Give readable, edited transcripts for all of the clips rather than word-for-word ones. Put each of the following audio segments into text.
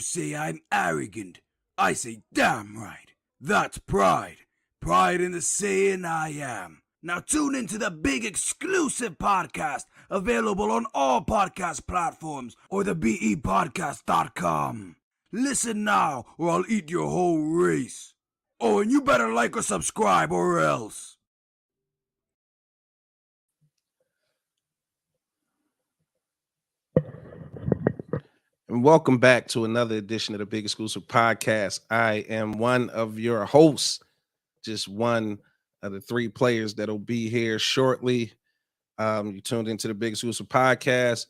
say I'm arrogant. I say damn right. That's pride. Pride in the saying I am. Now tune into the big exclusive podcast available on all podcast platforms or the BEpodcast.com. Listen now or I'll eat your whole race. Oh, and you better like or subscribe or else. And welcome back to another edition of the Big Exclusive Podcast. I am one of your hosts, just one of the three players that'll be here shortly. You tuned into the Big Exclusive Podcast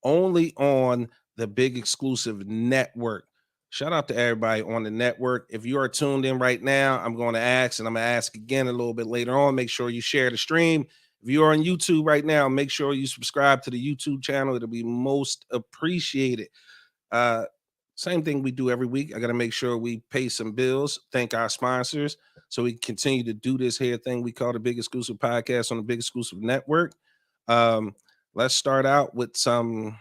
only on the Big Exclusive Network. Shout out to everybody on the network. If you are tuned in right now, I'm going to ask, and I'm going to ask again a little bit later on. Make sure you share the stream. If you are on YouTube right now, make sure you subscribe to the YouTube channel. It'll be most appreciated. Same thing we do every week. I got to make sure we pay some bills, thank our sponsors, so we can continue to do this here thing we call the Big Exclusive Podcast on the Big Exclusive Network. Let's start out with some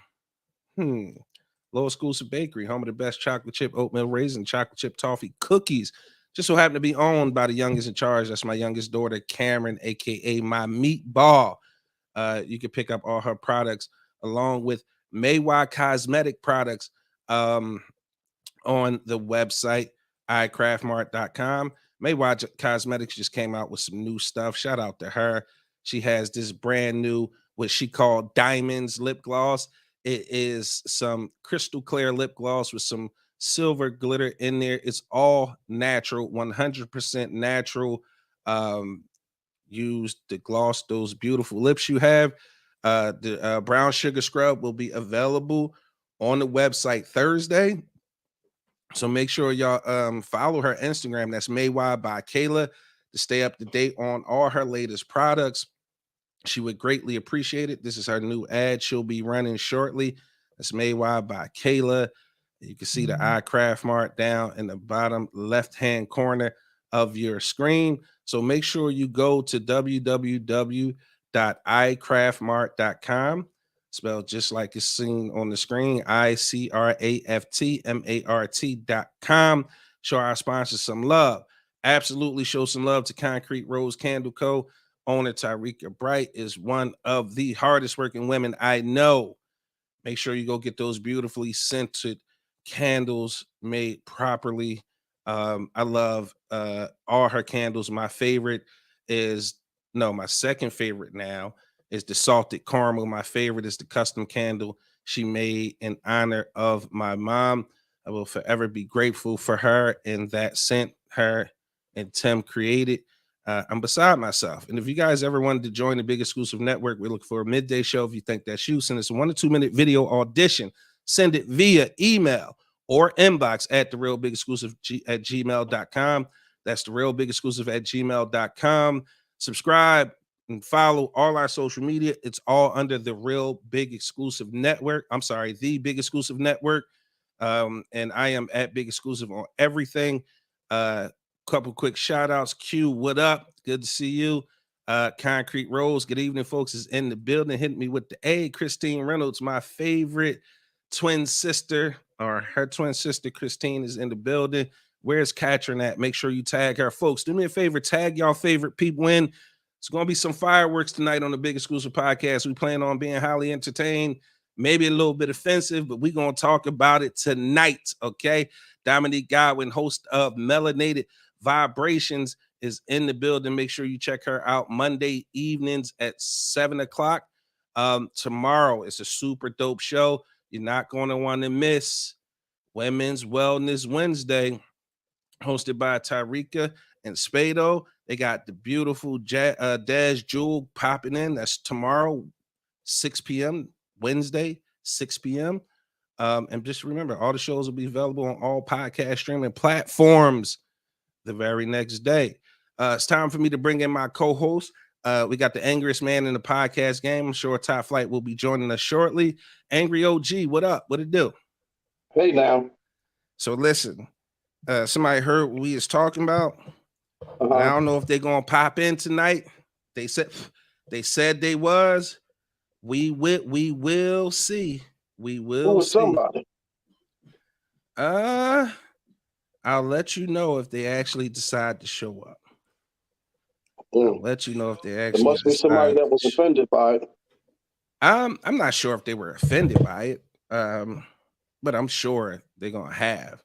Low Exclusive Bakery, home of the best chocolate chip oatmeal raisin, chocolate chip toffee cookies. Just so happen to be owned by the youngest in charge. That's my youngest daughter, Cameron, aka my meatball. You can pick up all her products along with Maywa cosmetic products on the website icraftmart.com. Maywa Cosmetics just came out with some new stuff. Shout out to her. She has this brand new, what she called Diamonds lip gloss. It is some crystal clear lip gloss with some silver glitter in there. It's all natural, 100% natural. Use to gloss those beautiful lips you have. The brown sugar scrub will be available on the website Thursday. So make sure y'all follow her Instagram. That's Maywa by Kayla to stay up to date on all her latest products. She would greatly appreciate it. This is her new ad she'll be running shortly. That's Maywa by Kayla. You can see the iCraft Mart down in the bottom left-hand corner of your screen. So make sure you go to www.icraftmart.com, spelled just like it's seen on the screen, ICRAFTMART.com. Show our sponsors some love. Absolutely show some love to Concrete Rose Candle Co. Owner Tyrika Bright is one of the hardest working women I know. Make sure you go get those beautifully scented candles made properly. I love all her candles. My second favorite now is the salted caramel. My favorite is the custom candle she made in honor of my mom. I will forever be grateful for her and that scent her and Tim created. I'm beside myself. And if you guys ever wanted to join the Big Exclusive Network, we look for a midday show. If you think that's you, send us a 1 to 2 minute video audition. Send it via email or inbox at therealbigexclusive@gmail.com. That's therealbigexclusive@gmail.com. Subscribe and follow all our social media. It's all under the Real Big Exclusive Network. I'm sorry, the Big Exclusive Network. And I am at Big Exclusive on everything. Couple quick shout outs. Q, what up? Good to see you. Concrete Rose, good evening, folks, is in the building. Hit me with the A. Christine Reynolds, my favorite twin sister, or her twin sister, Christine, is in the building. Where's Katrin at? Make sure you tag her. Folks, do me a favor, tag y'all favorite people in. It's going to be some fireworks tonight on the Big Exclusive Podcast. We plan on being highly entertained, maybe a little bit offensive, but we're going to talk about it tonight, okay? Dominique Godwin, host of Melanated Vibrations, is in the building. Make sure you check her out Monday evenings at 7 o'clock. Tomorrow is a super dope show. You're not going to want to miss Women's Wellness Wednesday, hosted by Tyrika and Spado. They got the beautiful Daz Jewel popping in. That's tomorrow, 6 p.m., Wednesday, 6 p.m. And just remember, all the shows will be available on all podcast streaming platforms the very next day. It's time for me to bring in my co-host. We got the angriest man in the podcast game. I'm sure Top Flight will be joining us shortly. Angry OG, what up? What it do? Hey now. So listen, somebody heard what we was talking about. I don't know if they're gonna pop in tonight. They said they was. We will see. We will see. Somebody? I'll let you know if they actually decide to show up. I'll let you know if they There actually must be somebody decide. that was offended by it. I'm not sure if they were offended by it, but I'm sure they're gonna have,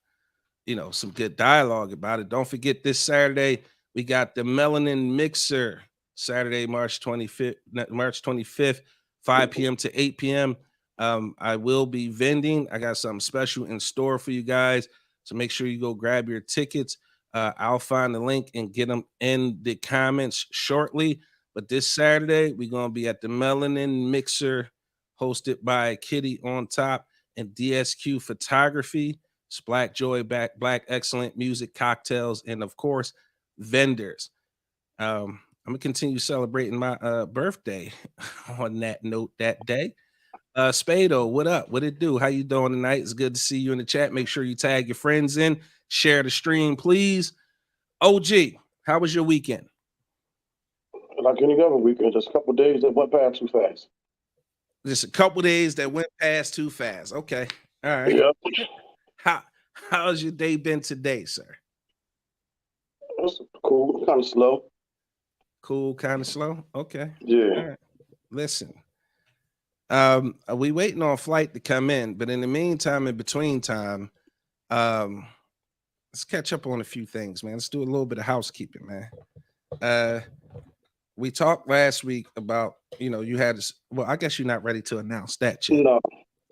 some good dialogue about it. Don't forget this Saturday we got the Melanin Mixer, Saturday, March 25th, 5 p.m. to 8 p.m. I will be vending. I got something special in store for you guys, so make sure you go grab your tickets. I'll find the link and get them in the comments shortly. But this Saturday, we're going to be at the Melanin Mixer, hosted by Kitty on Top and DSQ Photography. It's Black Joy, Black Excellent Music, cocktails, and of course, vendors. I'm going to continue celebrating my birthday on that note that day. Spado, what up? What it do? How you doing tonight? It's good to see you in the chat. Make sure you tag your friends in. Share the stream, please. OG, how was your weekend? Like any other weekend, just a couple of days that went past too fast. Just a couple days that went past too fast. Okay. All right. Yeah. How's your day been today, sir? It's cool, kind of slow. Cool, kind of slow. Okay. Yeah. All right. Listen. We waiting on Flight to come in, but in the meantime, in between time, let's catch up on a few things, man. Let's do a little bit of housekeeping, man. We talked last week about, you had this. Well, I guess you're not ready to announce that yet. No.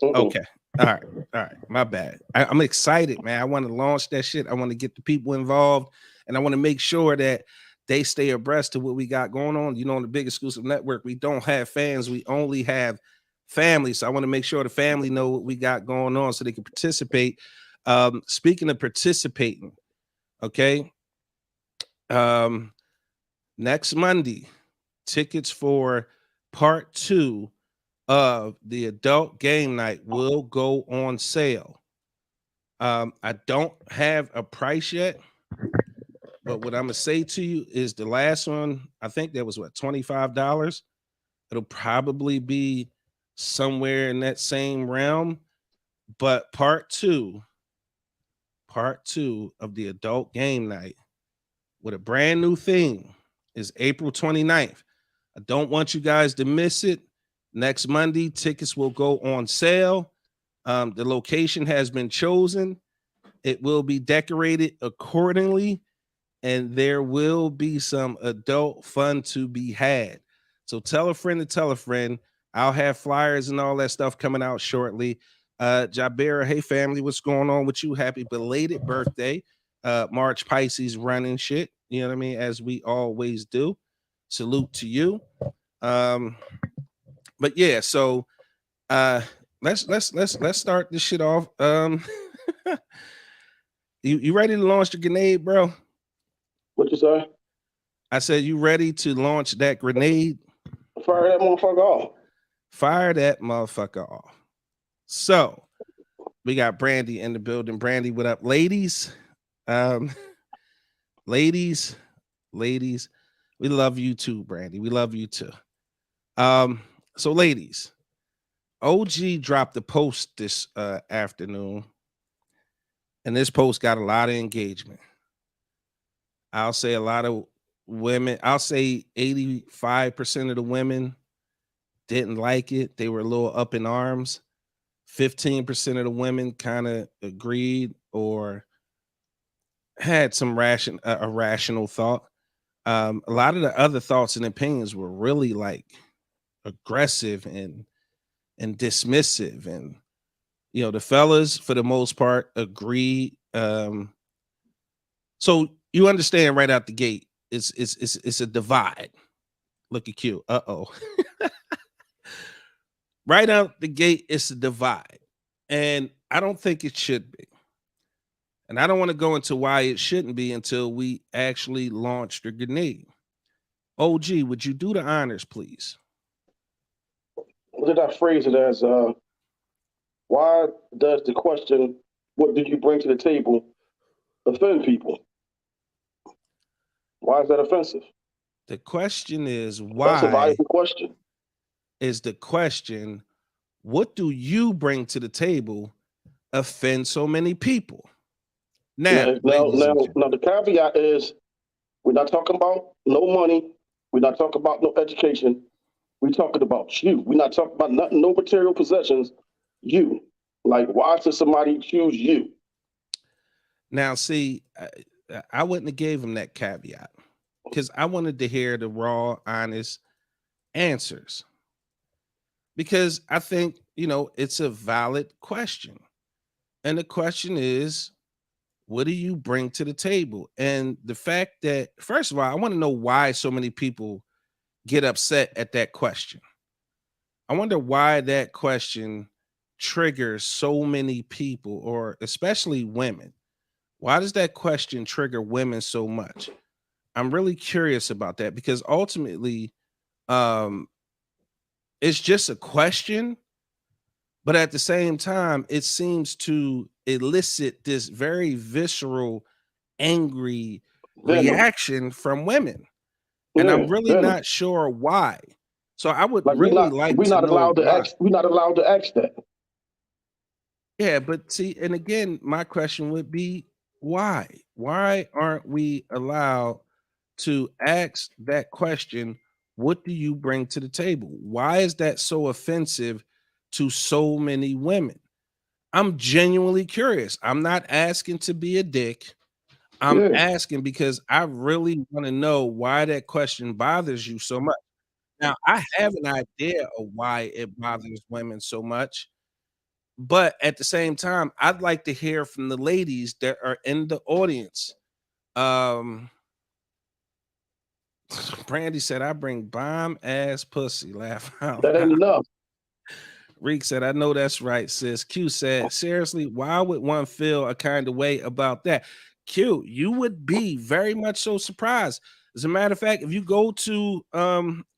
Okay. All right. My bad. I'm excited, man. I want to launch that shit. I want to get the people involved, and I want to make sure that they stay abreast to what we got going on. On the Big Exclusive Network, we don't have fans. We only have family. So I want to make sure the family know what we got going on so they can participate. Speaking of participating, okay. Next Monday, tickets for part 2 of the adult game night will go on sale. I don't have a price yet, but what I'm gonna say to you is the last one, I think that was $25. It'll probably be somewhere in that same realm, but part two of the adult game night with a brand new theme is April 29th. I don't want you guys to miss it. Next Monday, tickets will go on sale. The location has been chosen. It will be decorated accordingly, and there will be some adult fun to be had. So tell a friend to tell a friend. I'll have flyers and all that stuff coming out shortly. Jabera, hey family, what's going on with you? Happy belated birthday. March Pisces running shit. You know what I mean? As we always do. Salute to you. But yeah, so let's start this shit off. You ready to launch the grenade, bro? What you say? I said you ready to launch that grenade? Fire that motherfucker off. Fire that motherfucker off. So we got Brandy in the building. Brandy, what up, ladies? Ladies, we love you too, Brandy. We love you too. So ladies, OG dropped a post this afternoon, and this post got a lot of engagement. I'll say a lot of women, I'll say 85% of the women didn't like it. They were a little up in arms. 15% of the women kind of agreed or had some irrational thought. A lot of the other thoughts and opinions were really like aggressive and dismissive, and the fellas for the most part agreed. So you understand right out the gate, it's a divide. Look at Q. Right out the gate, it's a divide, and I don't think it should be. And I don't want to go into why it shouldn't be until we actually launch the grenade. OG, would you do the honors, please? What did I phrase it as? Why does the question, what did you bring to the table, offend people? Why is that offensive? The question is why. That's a valuable question. Is the question, what do you bring to the table offend so many people? Now, Now, ladies and gentlemen, the caveat is we're not talking about no money. We're not talking about no education. We're talking about you. We're not talking about nothing, no material possessions. You. Like, why should somebody choose you? now see, I wouldn't have gave him that caveat because I wanted to hear the raw, honest answers. Because I think, it's a valid question. And the question is, what do you bring to the table? And the fact that, first of all, I want to know why so many people get upset at that question. I wonder why that question triggers so many people, or especially women. Why does that question trigger women so much? I'm really curious about that because ultimately, um, it's just a question, but at the same time, it seems to elicit this very visceral, angry Venom. reaction from women. And Yeah, I'm really venom. not sure why. So I would Like really like we're to not know allowed to why. ask. We're not allowed to ask that. Yeah, but see, and again, my question would be why? Why aren't we allowed to ask that question? What do you bring to the table? Why is that so offensive to so many women? I'm genuinely curious. I'm not asking to be a dick. I'm Yeah, asking because I really want to know why that question bothers you so much. Now, I have an idea of why it bothers women so much, but at the same time, I'd like to hear from the ladies that are in the audience. Um, Brandy said, "I bring bomb ass pussy." Laugh out that ain't loud. enough. Reek said, "I know that's right, sis." Q said, "Seriously, why would one feel a kind of way about that?" Q, you would be very much so surprised. As a matter of fact, if you go to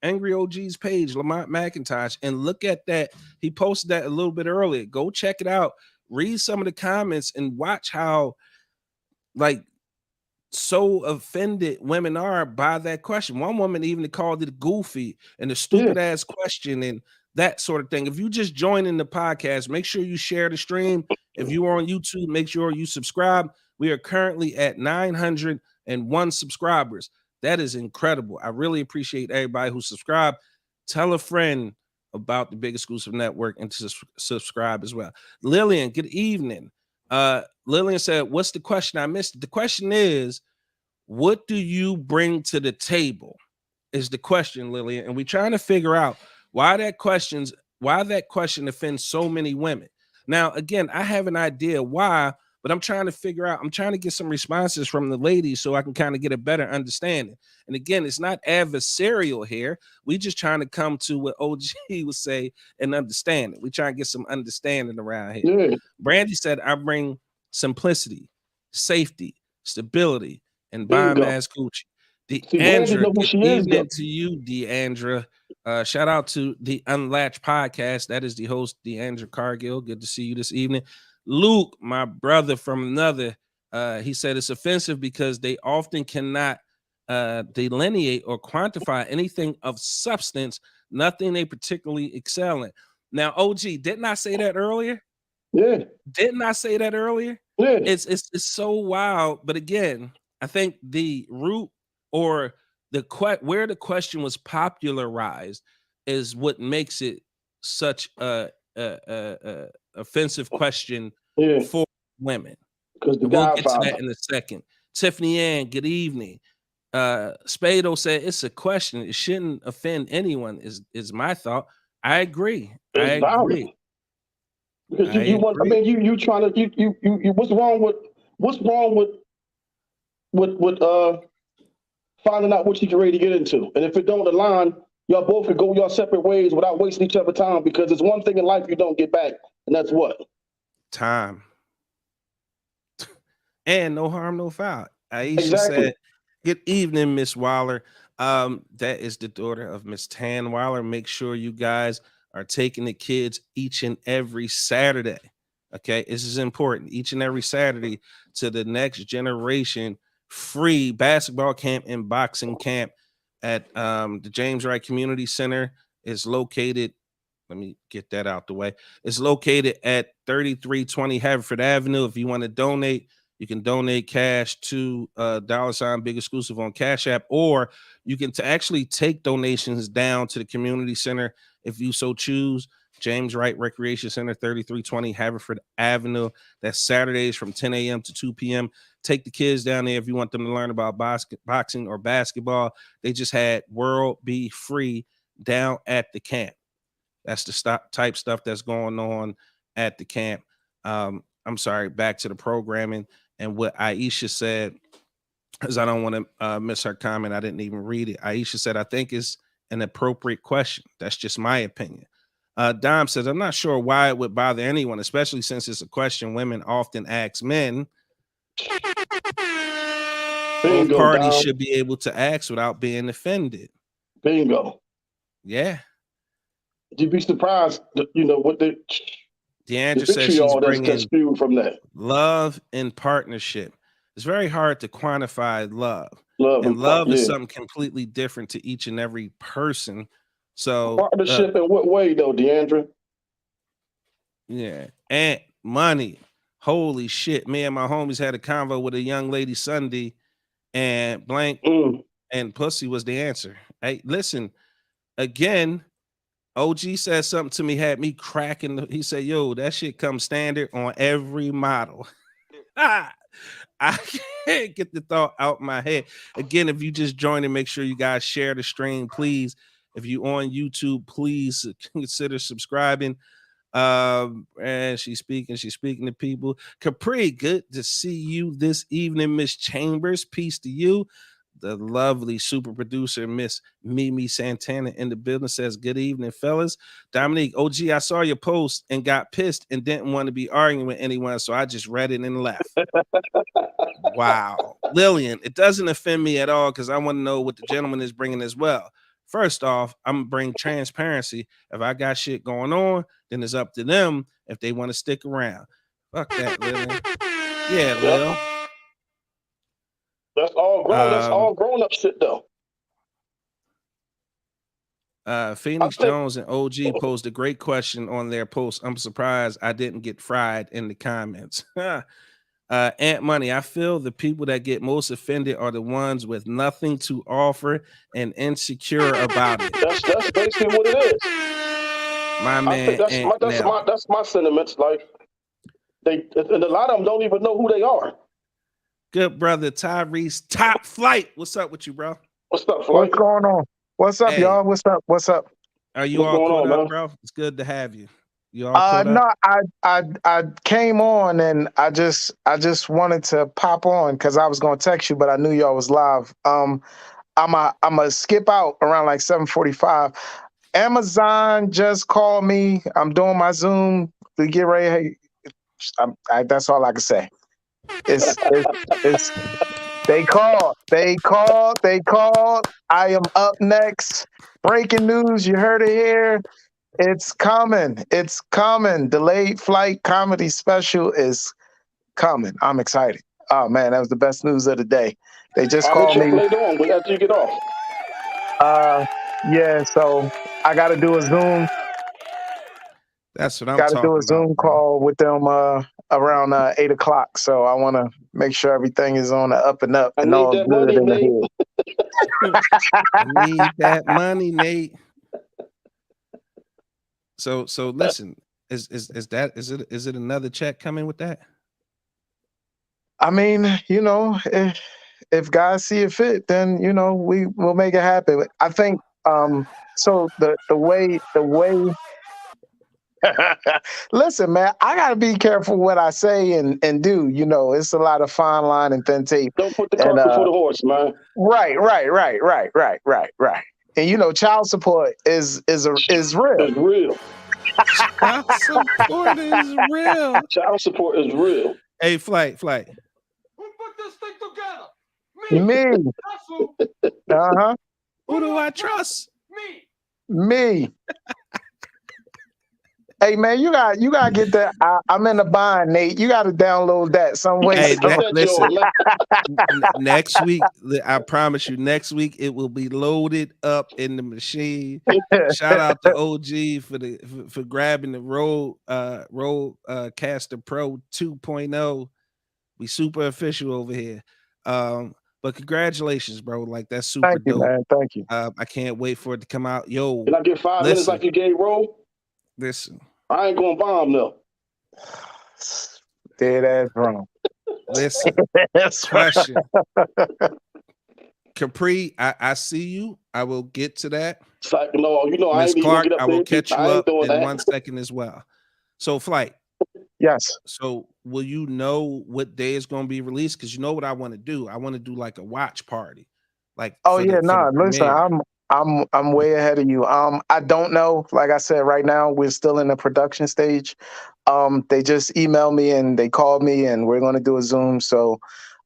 Angry OG's page, Lamont McIntosh, and look at that, he posted that a little bit earlier. Go check it out. Read some of the comments and watch how like so offended women are by that question. One woman even called it goofy and a Yeah, stupid ass question and that sort of thing. If you just join in the podcast, make sure you share the stream. If you are on YouTube, make sure you subscribe. We are currently at 901 subscribers. That is incredible. I really appreciate everybody who subscribed. Tell a friend about the Big Exclusive Network and to subscribe as well. Lillian, good evening. Lillian said, "What's the question? I missed it." The question is, what do you bring to the table? Is the question, Lillian. And we're trying to figure out why that question offends so many women. Now, again, I have an idea why, but I'm trying to get some responses from the ladies so I can kind of get a better understanding. And again, it's not adversarial here. We just trying to come to what OG would say and understand it. We trying to get some understanding around here. yeah. Brandy said, "I bring simplicity, safety, stability, and bomb Bingo. ass coochie." See, Brandy Deandra, know who good she is, though. evening to you, Deandra. Shout out to the Unlatched podcast. That is the host, Deandra Cargill. Good to see you this evening. Luke, my brother from another, he said it's offensive because they often cannot delineate or quantify anything of substance, nothing they particularly excel in. Now, OG, didn't I say that earlier? Yeah, Didn't I say that earlier? yeah. It's so wild. But again, I think the root or where the question was popularized is what makes it such a offensive question Yeah, for women. because the And we'll get to Godfather. that in a second. Tiffany Ann, good evening. Spado said it's a question. It shouldn't offend anyone, is my thought. I agree. I It's valid. agree. Because I you want, I agree. mean, you trying to, what's wrong with finding out what you can ready to get into? And if it don't align, y'all both could go your separate ways without wasting each other time, because there's one thing in life you don't get back, and that's what? Time. And no harm, no foul. Aisha Exactly. said, "Good evening, Miss Waller." That is the daughter of Miss Tan Waller. Make sure you guys are taking the kids each and every Saturday. Okay, this is important. Each and every Saturday to the next generation free basketball camp and boxing camp at the James Wright Community Center is located Let me get that out the way. It's located at 3320 Haverford Avenue. If you want to donate, you can donate cash to $ Big Exclusive on Cash App, or you can actually take donations down to the community center if you so choose. James Wright Recreation Center, 3320 Haverford Avenue. That's Saturdays from 10 a.m. to 2 p.m. Take the kids down there if you want them to learn about boxing or basketball. They just had World Be Free down at the camp. That's the type stuff that's going on at the camp. I'm sorry, back to the programming and what Aisha said, because I don't want to miss her comment. I didn't even read it. Aisha said, I think it's an appropriate question. That's just my opinion. Dom says, I'm not sure why it would bother anyone, especially since it's a question women often ask men. Both parties should be able to ask without being offended. Bingo. Yeah. You'd be surprised, what Deandra says she's bringing from that. Love and partnership. It's very hard to quantify love. Love is something completely different to each and every person. So partnership in what way though, Deandra? Yeah, and money. Holy shit! Me and my homies had a convo with a young lady Sunday, and blank and pussy was the answer. Hey, listen, again, OG said something to me, had me cracking. He said, "Yo, that shit comes standard on every model." I can't get the thought out my head. Again, if you just joined and make sure you guys share the stream, please. If you on YouTube, please consider subscribing. And she's speaking to people. Capri, good to see you this evening, Miss Chambers. Peace to you. The lovely super producer, Miss Mimi Santana, in the building, says, good evening, fellas. Dominique, OG, I saw your post and got pissed and didn't want to be arguing with anyone, so I just read it and left. Wow. Lillian, it doesn't offend me at all because I want to know what the gentleman is bringing as well. First off, I'm going to bring transparency. If I got shit going on, then it's up to them if they want to stick around. Fuck that, Lillian. Yeah, Lil. That's all grown up shit though. Phoenix Jones and OG posed a great question on their post. I'm surprised I didn't get fried in the comments. Ant Money, I feel the people that get most offended are the ones with nothing to offer and insecure about it. That's basically what it is. My man, that's my sentiments. Like and a lot of them don't even know who they are. Good brother Tyrese, Top Flight. What's up with you, bro? What's up, Flight? What's going on? What's up, y'all? What's up? What's up? Are you all caught up, bro? It's good to have you. You all caught up? No, I came on and I just wanted to pop on because I was gonna text you, but I knew y'all was live. I'm a skip out around like 7:45. Amazon just called me. I'm doing my Zoom to get ready. Hey, that's all I can say. It's They called. I am up next. Breaking news. You heard it here. It's coming. Delayed flight comedy special is coming. I'm excited. Oh man, that was the best news of the day. They just called me. Later on, we have to get off. Yeah. So I got to do a Zoom. That's what I'm talking about. Got to do a Zoom call with them around 8 o'clock. So I want to make sure everything is on the up and up and all good money, in the head. I need that money, Nate. So listen, is it another check coming with that? I mean, if guys see it fit, then we will make it happen. I think so the way listen, man, I gotta be careful what I say and do. It's a lot of fine line and thin tape. Don't put the cart before the horse, man. Right. And child support is real. It's real. Child support is real. Child support is real. Hey, Flight. Who put this thing together? Me. Uh-huh. Who do I trust? Me. Hey man, you got to get that. I'm in the bind, Nate. You got to download that some way. Hey, Get that listen. joint, man. Next week, I promise you, next week it will be loaded up in the machine. Shout out to OG for grabbing the Rodecaster Pro 2.0. We super official over here. But congratulations, bro. Like that's super Thank you, dope. man. Thank you. I can't wait for it to come out. Yo, Can I get 5 minutes like you gave Roll? listen. I ain't gonna bomb though. Dead ass wrong. Listen. Question. Capri, I see you. I will get to that. It's like, no, I Miss ain't even Clark, gonna get I up will there. catch you I ain't up doing in that. 1 second as well. So, Flight. Yes. So, will you know what day it's going to be released? Because you know what I want to do. I want to do like a watch party, like Oh for yeah, the listen, premiere. I'm way ahead of you. I don't know. Like I said, right now we're still in the production stage. They just emailed me and they called me, and we're going to do a Zoom. So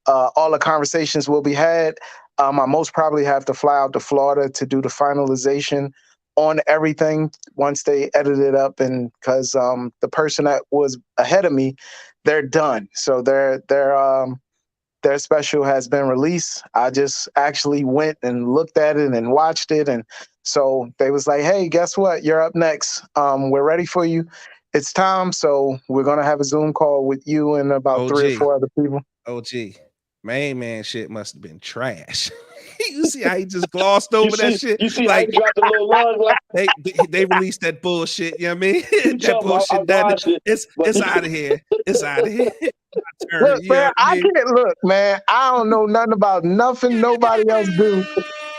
all the conversations will be had. I most probably have to fly out to Florida to do the finalization on everything once they edit it up, and because the person that was ahead of me, they're done. So their special has been released. I just actually went and looked at it and watched it, and so they was like, "Hey, guess what? You're up next. We're ready for you. It's time." So we're gonna have a Zoom call with you and about 3 or OG, 4 other people. OG, main man shit must have been trash. You see how he just glossed You over that see, shit? you see how Like he dropped a little line? Like, they released that bullshit. You know what I mean? you That tell me, I bullshit done. watched it, It's but out of here. It's out of here. My turn. Look, You know man, what I mean? look, man. I don't know nothing about nothing nobody else do.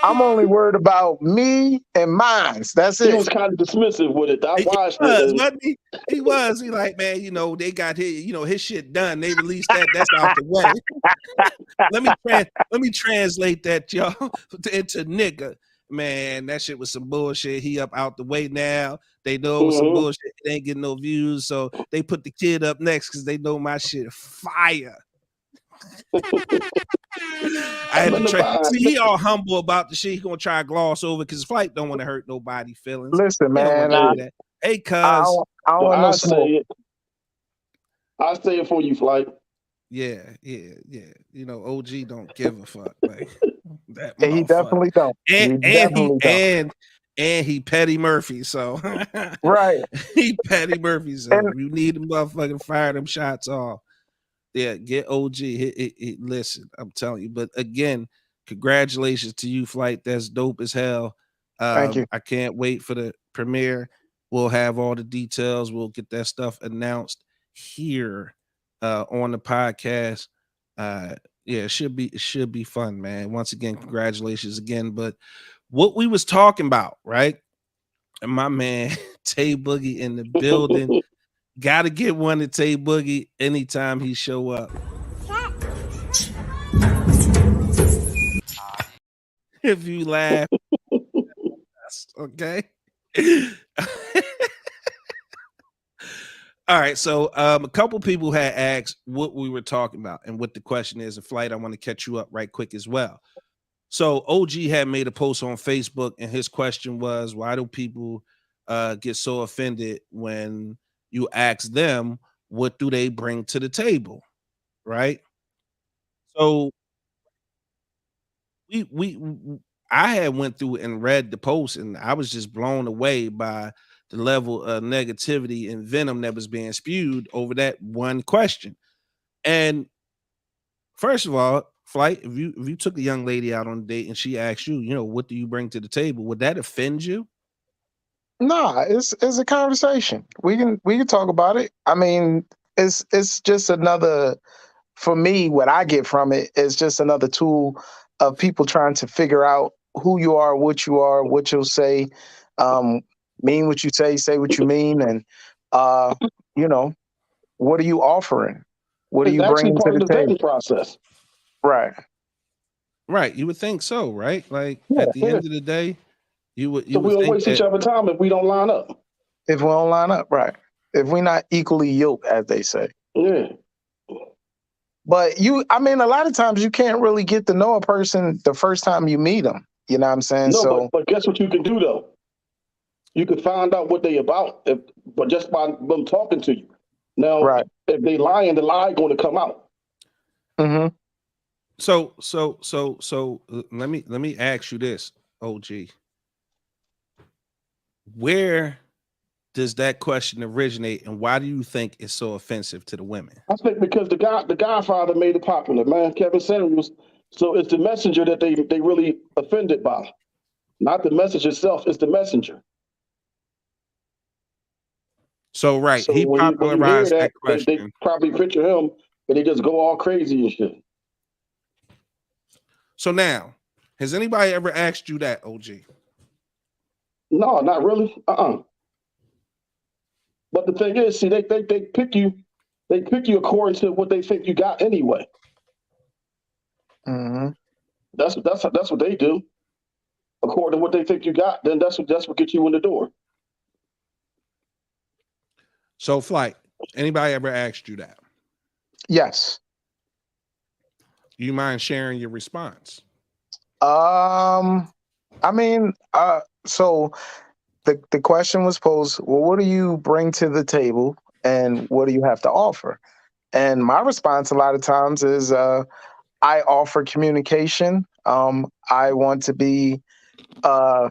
I'm only worried about me and mine. That's he it. was kind of dismissive with it. I He watched it, was, and wasn't he? He was. He like, man, they got his shit done. They released that. That's out the way. let me translate that, y'all, into nigga. Man, that shit was some bullshit. He up out the way now. They know some bullshit. It ain't getting no views, so they put the kid up next because they know my shit fire. I had to try. See, he all humble about the shit. He gonna try to gloss over because Flight don't want to hurt nobody feelings. Listen, He don't want man. to I, do that. Hey, cuz. I don't want no I smoke. say it. I say it for you, Flight. Yeah. OG don't give a fuck. Like that And he motherfucker. definitely don't. He definitely don't. And he Petty Murphy. So Right. he Petty Murphy. So And you need to motherfucking fire them shots off. Yeah, get OG. Listen, I'm telling you. But again, congratulations to you, Flight. That's dope as hell. thank you. I can't wait for the premiere. We'll have all the details. We'll get that stuff announced here on the podcast. Yeah, it should be fun, man. Once again, congratulations again. But what we was talking about, right? And my man Tay Boogie in the building. Gotta get one to Tay Boogie anytime he show up. If you laugh, that's okay. All right, so a couple people had asked what we were talking about and what the question is. In Flight, I want to catch you up right quick as well. So OG had made a post on Facebook, and his question was, why do people get so offended when you ask them what do they bring to the table, right? So I had went through and read the post, and I was just blown away by the level of negativity and venom that was being spewed over that one question. And first of all, Flight, if you took a young lady out on a date and she asked you, what do you bring to the table? Would that offend you? Nah, it's a conversation. We can talk about it. I mean, it's just another, for me, what I get from it is just another tool of people trying to figure out who you are, what you'll say, um, mean what you say what you mean, and uh, you know, what are you offering? What are It's you actually bringing to part the of the table? vetting process. Right. Right. You would think so, right? Like Yeah. at the end of the day, you So would we don't think waste each that. other's time if we don't line up. If we don't line up, right. If we're not equally yoked, as they say. Yeah. But a lot of times you can't really get to know a person the first time you meet them. You know what I'm saying? No, So but guess what you can do though? You could find out what they about, but just by them talking to you. Now, Right. if they lying, the lie going to come out. Mm-hmm. So let me ask you this, OG. Where does that question originate, and why do you think it's so offensive to the women? I think because the Godfather made it popular, man. Kevin Samuels. So it's the messenger that they really offended by, not the message itself. It's the messenger. So right, So he when you hear popularized that that, they question. probably picture him and they just go all crazy and shit. So now, has anybody ever asked you that, OG? No, not really. But the thing is, see, they pick you. They pick you according to what they think you got anyway. Mm-hmm. That's what they do. According to what they think you got, then that's what gets you in the door. So, Flight, anybody ever asked you that? Yes. You mind sharing your response? I mean, so the question was posed, well, what do you bring to the table and what do you have to offer? And my response a lot of times is I offer communication. I want to be I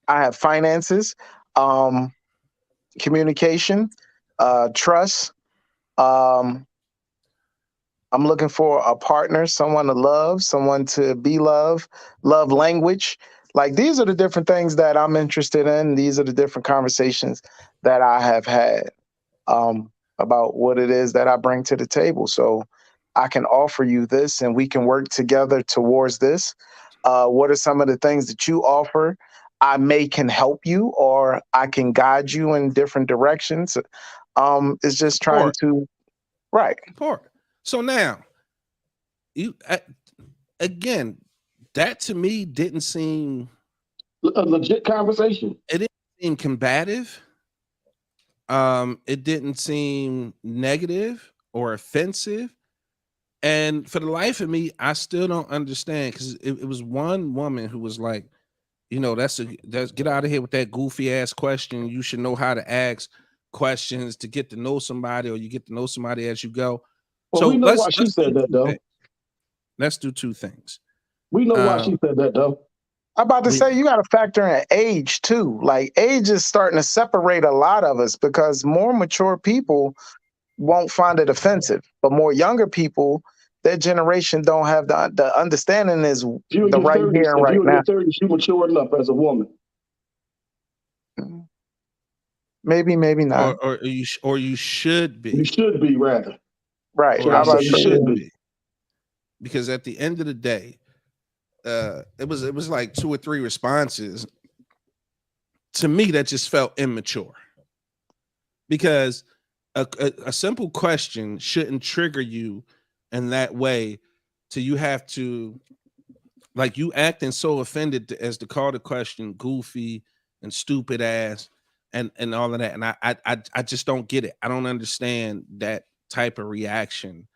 have finances, communication, trust. Um, I'm looking for a partner, someone to love, someone to be loved, love language. Like these are the different things that I'm interested in. These are the different conversations that I have had about what it is that I bring to the table. So I can offer you this and we can work together towards this. What are some of the things that you offer? I may can help you or I can guide you in different directions. It's just trying Or, to, right. so now, you again, that to me didn't seem A legit conversation. It didn't seem combative. It didn't seem negative or offensive. And for the life of me, I still don't understand because it was one woman who was like, that's get out of here with that goofy ass question. You should know how to ask questions to get to know somebody, or you get to know somebody as you go. Well, we So know why she let's do said that, two though. things. Let's do two things. We know why Uh, she said that, though. I'm about to we, say you got to factor in age too. Like age is starting to separate a lot of us because more mature people won't find it offensive, but more younger people, their generation don't have the understanding is If you in the your right here 30s, and if right you in now. your 30s, you mature enough as a woman. Maybe, maybe not. or you should You be, should be rather. Right. Should or I I say you about you to say, should should yeah. be? be, because at the end of the day, it was like 2 or 3 responses to me that just felt immature, because a simple question shouldn't trigger you in that way till you have to, like, you acting so offended as to call the question goofy and stupid ass and all of that. And I just don't get it. I don't understand that type of reaction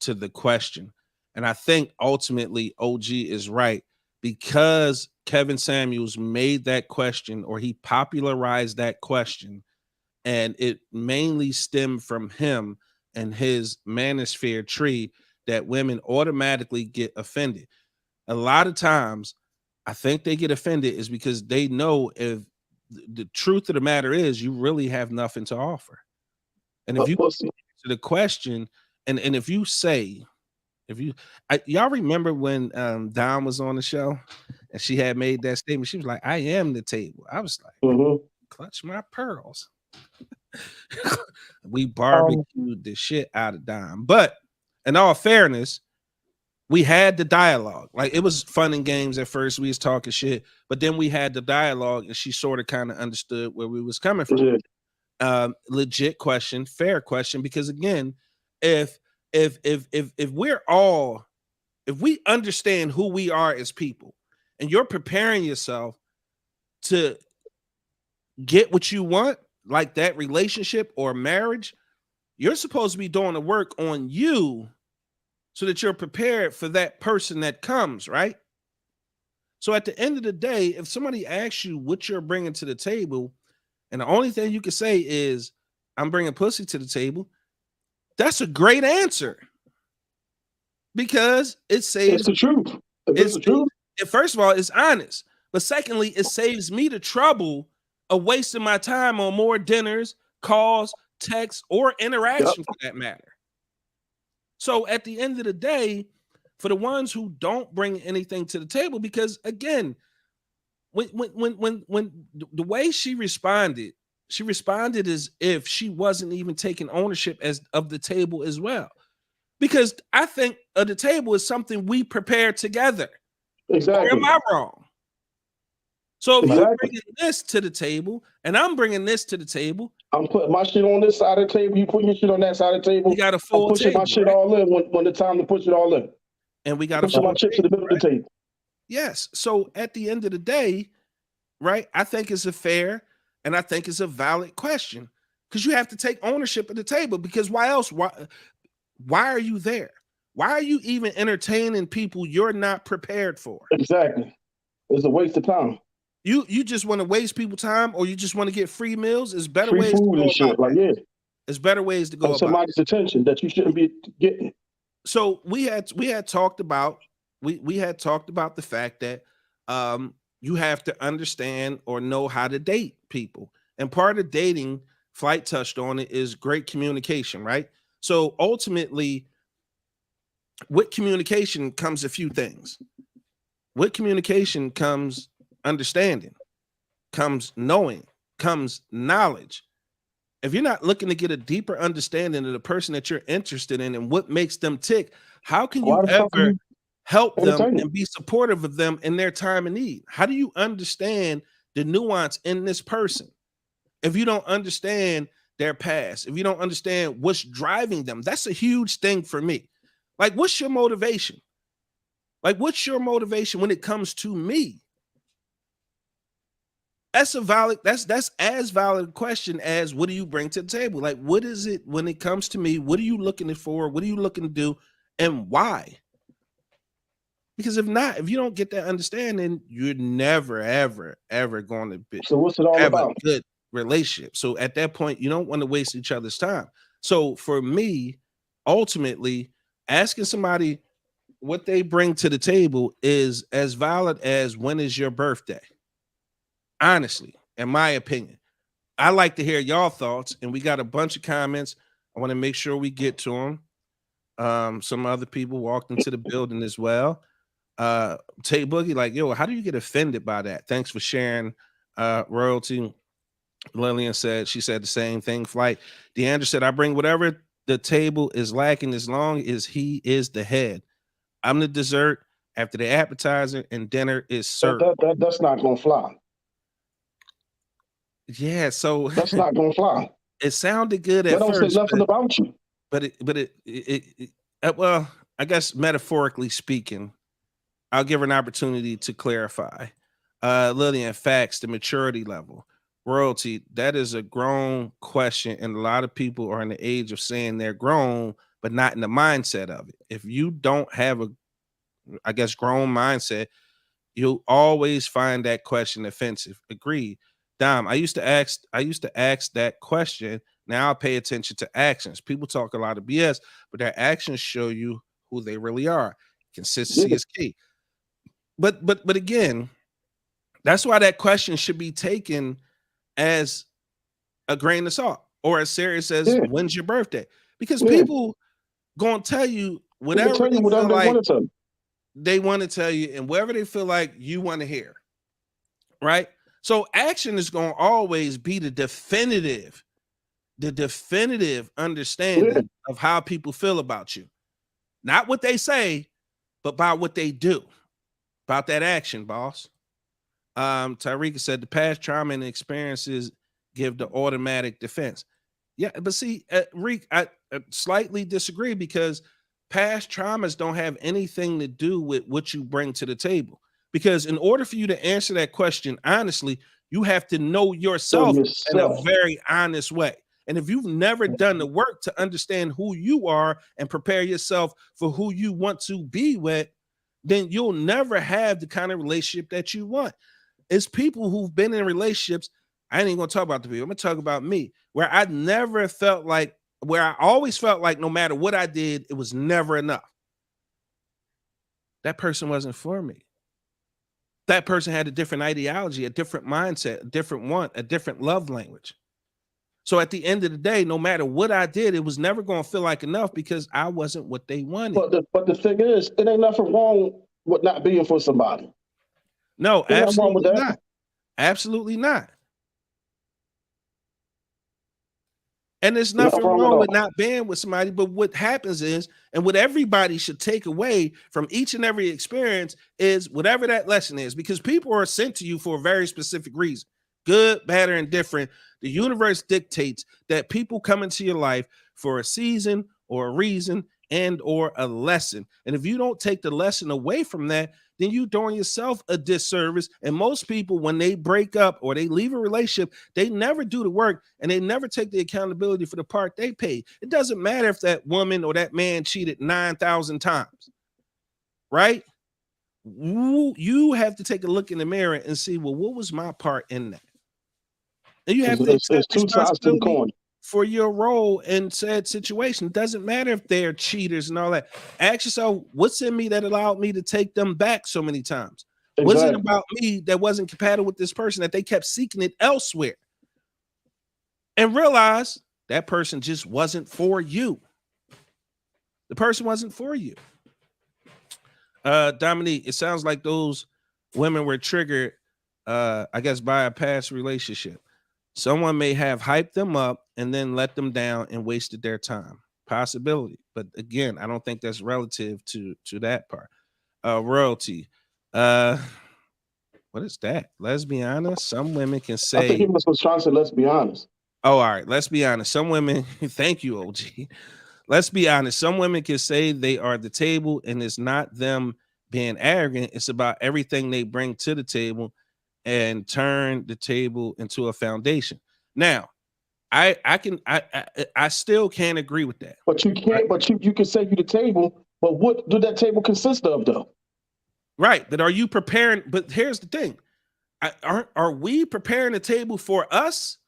to the question. And I think ultimately OG is right, because Kevin Samuels made that question, or he popularized that question, and it mainly stemmed from him and his manosphere tree, that women automatically get offended. A lot of times I think they get offended is because they know, if the truth of the matter is, you really have nothing to offer. And if But you pussy. answer the question, and if you say, y'all remember when Dom was on the show and she had made that statement, she was like, I am the table. I was like, Mm-hmm. clutch my pearls. We Um, barbecued the shit out of Dom. But in all fairness, we had the dialogue. Like, it was fun and games at first. We was talking shit, but then we had the dialogue, and she sort of kind of understood where we was coming from. Yeah. Legit question, fair question, because again, if we're all, if we understand who we are as people, and you're preparing yourself to get what you want, like that relationship or marriage, you're supposed to be doing the work on you so that you're prepared for that person that comes, right? So at the end of the day, if somebody asks you what you're bringing to the table, and the only thing you can say is, I'm bringing pussy to the table, that's a great answer because it It's saves. the truth. If it's the truth, First of all, it's honest, but secondly, it saves me the trouble of wasting my time on more dinners, calls, texts, or interaction for that matter. So at the end of the day, for the ones who don't bring anything to the table, because again, when the way she responded as if she wasn't even taking ownership of the table as well. Because I think the table is something we prepare together. exactly. Or am I wrong? So if you're Exactly. bringing this to the table and I'm bringing this to the table, I'm putting my shit on this side of the table. You putting your shit on that side of the table. we got a I'm full pushing table, my shit right? all in when the time to push it all in. And we got a Pushing my full chips to the table, middle of the table. Yes. So at the end of the day, right, I think it's a fair and I think it's a valid question because you have to take ownership of the table because why else? Why are you there? Why are you even entertaining people you're not prepared for? Exactly. It's a waste of time. You just want to waste people time or you just want to get free meals? It's better Free ways to food go and about shit. Like, that. yeah. It's better ways to go Of about somebody's attention that you shouldn't be getting. So we had talked about we had talked about the fact that you have to understand or know how to date people. And part of dating, Flight touched on it, is great communication, right? So ultimately, with communication comes a few things. With communication comes understanding, comes knowing, comes knowledge. If you're not looking to get a deeper understanding of the person that you're interested in and what makes them tick, how can you Why the fuck are ever you help them entertaining? and be supportive of them in their time of need? How do you understand the nuance in this person if you don't understand their past, if you don't understand what's driving them? That's a huge thing for me. Like, what's your motivation? Like, what's your motivation when it comes to me? That's as valid a question as what do you bring to the table? Like, what is it when it comes to me? What are you looking for? What are you looking to do? And why? Because if you don't get that understanding, you're never, ever going to So what's it all have a about? good relationship. So at that point, you don't want to waste each other's time. So for me, ultimately, asking somebody what they bring to the table is as valid as when is your birthday? Honestly, in my opinion. I like to hear y'all thoughts, and we got a bunch of comments. I want to make sure we get to them. Some other people walked into the building as well. Tay Boogie, like, yo, how do you get offended by that? Thanks for sharing. Royalty. Lillian said, she said the same thing. Flight. Deandra said, I bring whatever the table is lacking as long as he is the head. I'm the dessert after the appetizer and dinner is served. That's not gonna fly. Yeah, so That's not gonna fly. it sounded good That at don't say first, nothing about you. well, I guess metaphorically speaking, I'll give her an opportunity to clarify. Lillian, facts, the maturity level. Royalty, that is a grown question, and a lot of people are in the age of saying they're grown, but not in the mindset of it. If you don't have a, I guess, grown mindset, you'll always find that question offensive. Agreed. Dom, I used to ask that question. Now I pay attention to actions. People talk a lot of BS, but their actions show you who they really are. Consistency Yeah. is key. But again, that's why that question should be taken as a grain of salt or as serious as when's your birthday? Because people gonna tell you whatever tell you they whatever feel they like want to tell you. they want to tell you, and wherever they feel like you want to hear. Right? So action is going to always be the definitive understanding of how people feel about you. Not what they say, but by what they do. About that action, boss. Tyrika said the past trauma and experiences give the automatic defense. Yeah, but see, Reek, I slightly disagree because past traumas don't have anything to do with what you bring to the table. Because in order for you to answer that question honestly, you have to know yourself in a very honest way. And if you've never done the work to understand who you are and prepare yourself for who you want to be with, then you'll never have the kind of relationship that you want. It's people who've been in relationships. I ain't even gonna talk about the people. I'm gonna talk about me, where I never felt like, where I always felt like no matter what I did, it was never enough. That person wasn't for me. That person had a different ideology, a different mindset, a different want, a different love language. So at the end of the day, no matter what I did, it was never going to feel like enough because I wasn't what they wanted. But the thing is, it ain't nothing wrong with not being for somebody. No, Ain't nothing wrong with absolutely that. not. Absolutely not. And there's Nothing nothing wrong at wrong all. with not being with somebody. But what happens is, and what everybody should take away from each and every experience is whatever that lesson is, because people are sent to you for a very specific reason. Good, bad, or indifferent. The universe dictates that people come into your life for a season or a reason and or a lesson. And if you don't take the lesson away from that, then you're doing yourself a disservice. And most people, when they break up or they leave a relationship, they never do the work and they never take the accountability for the part they paid. It doesn't matter if that woman or that man cheated 9,000 times, right? You have to take a look in the mirror and see, well, what was my part in that? And you have to It's accept two sides to the responsibility coin. for your role in said situation. It doesn't matter if they're cheaters and all that. Ask yourself, what's in me that allowed me to take them back so many times? Exactly. Was it about me that wasn't compatible with this person, that they kept seeking it elsewhere? And realize that person just wasn't for you. The person wasn't for you. Dominique, it sounds like those women were triggered, I guess, by a past relationship. Someone may have hyped them up and then let them down and wasted their time. Possibility. But again, I don't think that's relative to that part. Royalty. What is that? Let's be honest. Some women can I think say, he was trying to say, let's be honest. oh, all right, let's be honest. Some women, thank you, OG. Let's be honest. Some women can say they are the table, and it's not them being arrogant. It's about everything they bring to the table and turn the table into a foundation. Now, I still can't agree with that. But you can't, but you can say you the table, but what do that table consist of though? Right. But are you preparing? But here's the thing. Are we preparing the table for us?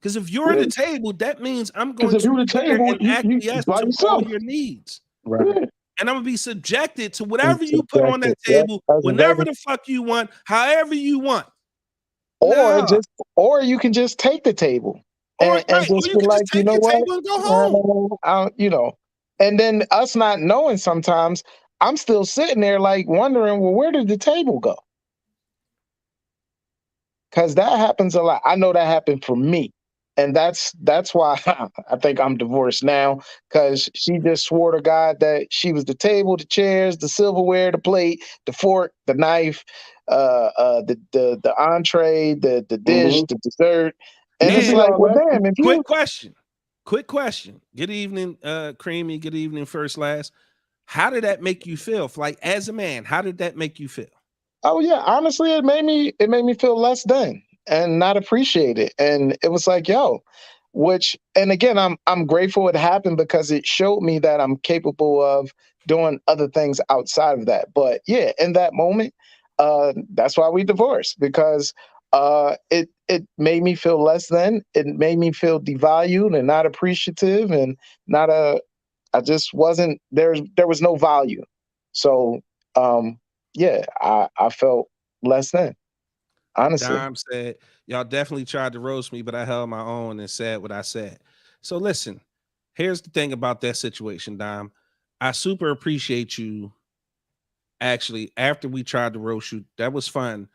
Because if you're Yeah. the table, that means I'm Because going if to you're the cater table, and you acquiesce by to yourself. all your needs. Right. Yeah. And I'm gonna be subjected to whatever you put on that Subjected. table, That's whenever exactly. the fuck you want, however you want. Or Nah. or you can just take the table Or and right, or just you be can like, just you take know your what, table and go home. and then us not knowing sometimes, I'm still sitting there like wondering, well, where did the table go? Because that happens a lot. I know that happened for me. And that's why I think I'm divorced now, because she just swore to God that she was the table, the chairs, the silverware, the plate, the fork, the knife, the entree, the dish, Mm-hmm. the dessert. You And can it's And be like, all well, that. damn, if you quick question. Good evening, Creamy. Good evening, First Class. How did that make you feel? Like as a man, how did that make you feel? Oh yeah, honestly, it made me feel less than and not appreciated. And it was like, yo, and again, I'm grateful it happened because it showed me that I'm capable of doing other things outside of that. But yeah, in that moment, that's why we divorced, because it made me feel less than, it made me feel devalued and not appreciative and not a I just wasn't there was no value. So yeah, I felt less than, honestly. Dom said, y'all definitely tried to roast me, but I held my own and said what I said. So listen, here's the thing about that situation, Dom. I super appreciate you. Actually, after we tried to roast you, that was fun.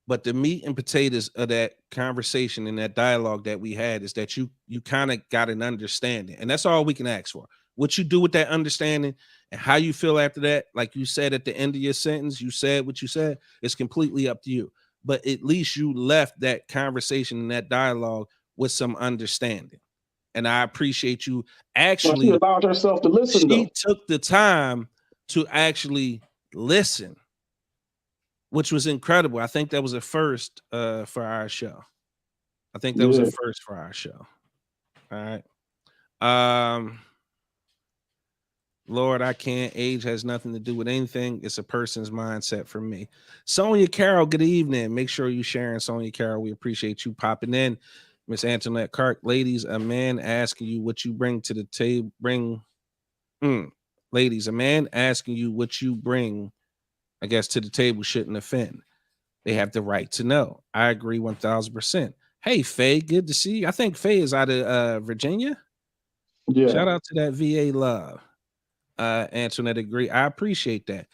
But the meat and potatoes of that conversation and that dialogue that we had is that you kind of got an understanding, and that's all we can ask for. What you do with that understanding and how you feel after that, like you said at the end of your sentence, you said what you said. It's completely up to you. But at least you left that conversation and that dialogue with some understanding, and I appreciate you. But she Actually, allowed herself to listen she though. took the time to actually listen, which was incredible. I think that was a first for our show. I think that was a Yeah. first for our show. All right. Lord, I can't. Age has nothing to do with anything. It's a person's mindset for me. Sonia Carroll, good evening. Make sure you sharing, Sonia Carroll. We appreciate you popping in. Miss Antoinette Clark, ladies, a man asking you what you bring to the table. Ladies, a man asking you what you bring, I guess, to the table shouldn't offend. They have the right to know. I agree 1000%. Hey, Faye, good to see you. I think Faye is out of Virginia. Yeah. Shout out to that VA love. Antoinette agree. I appreciate that.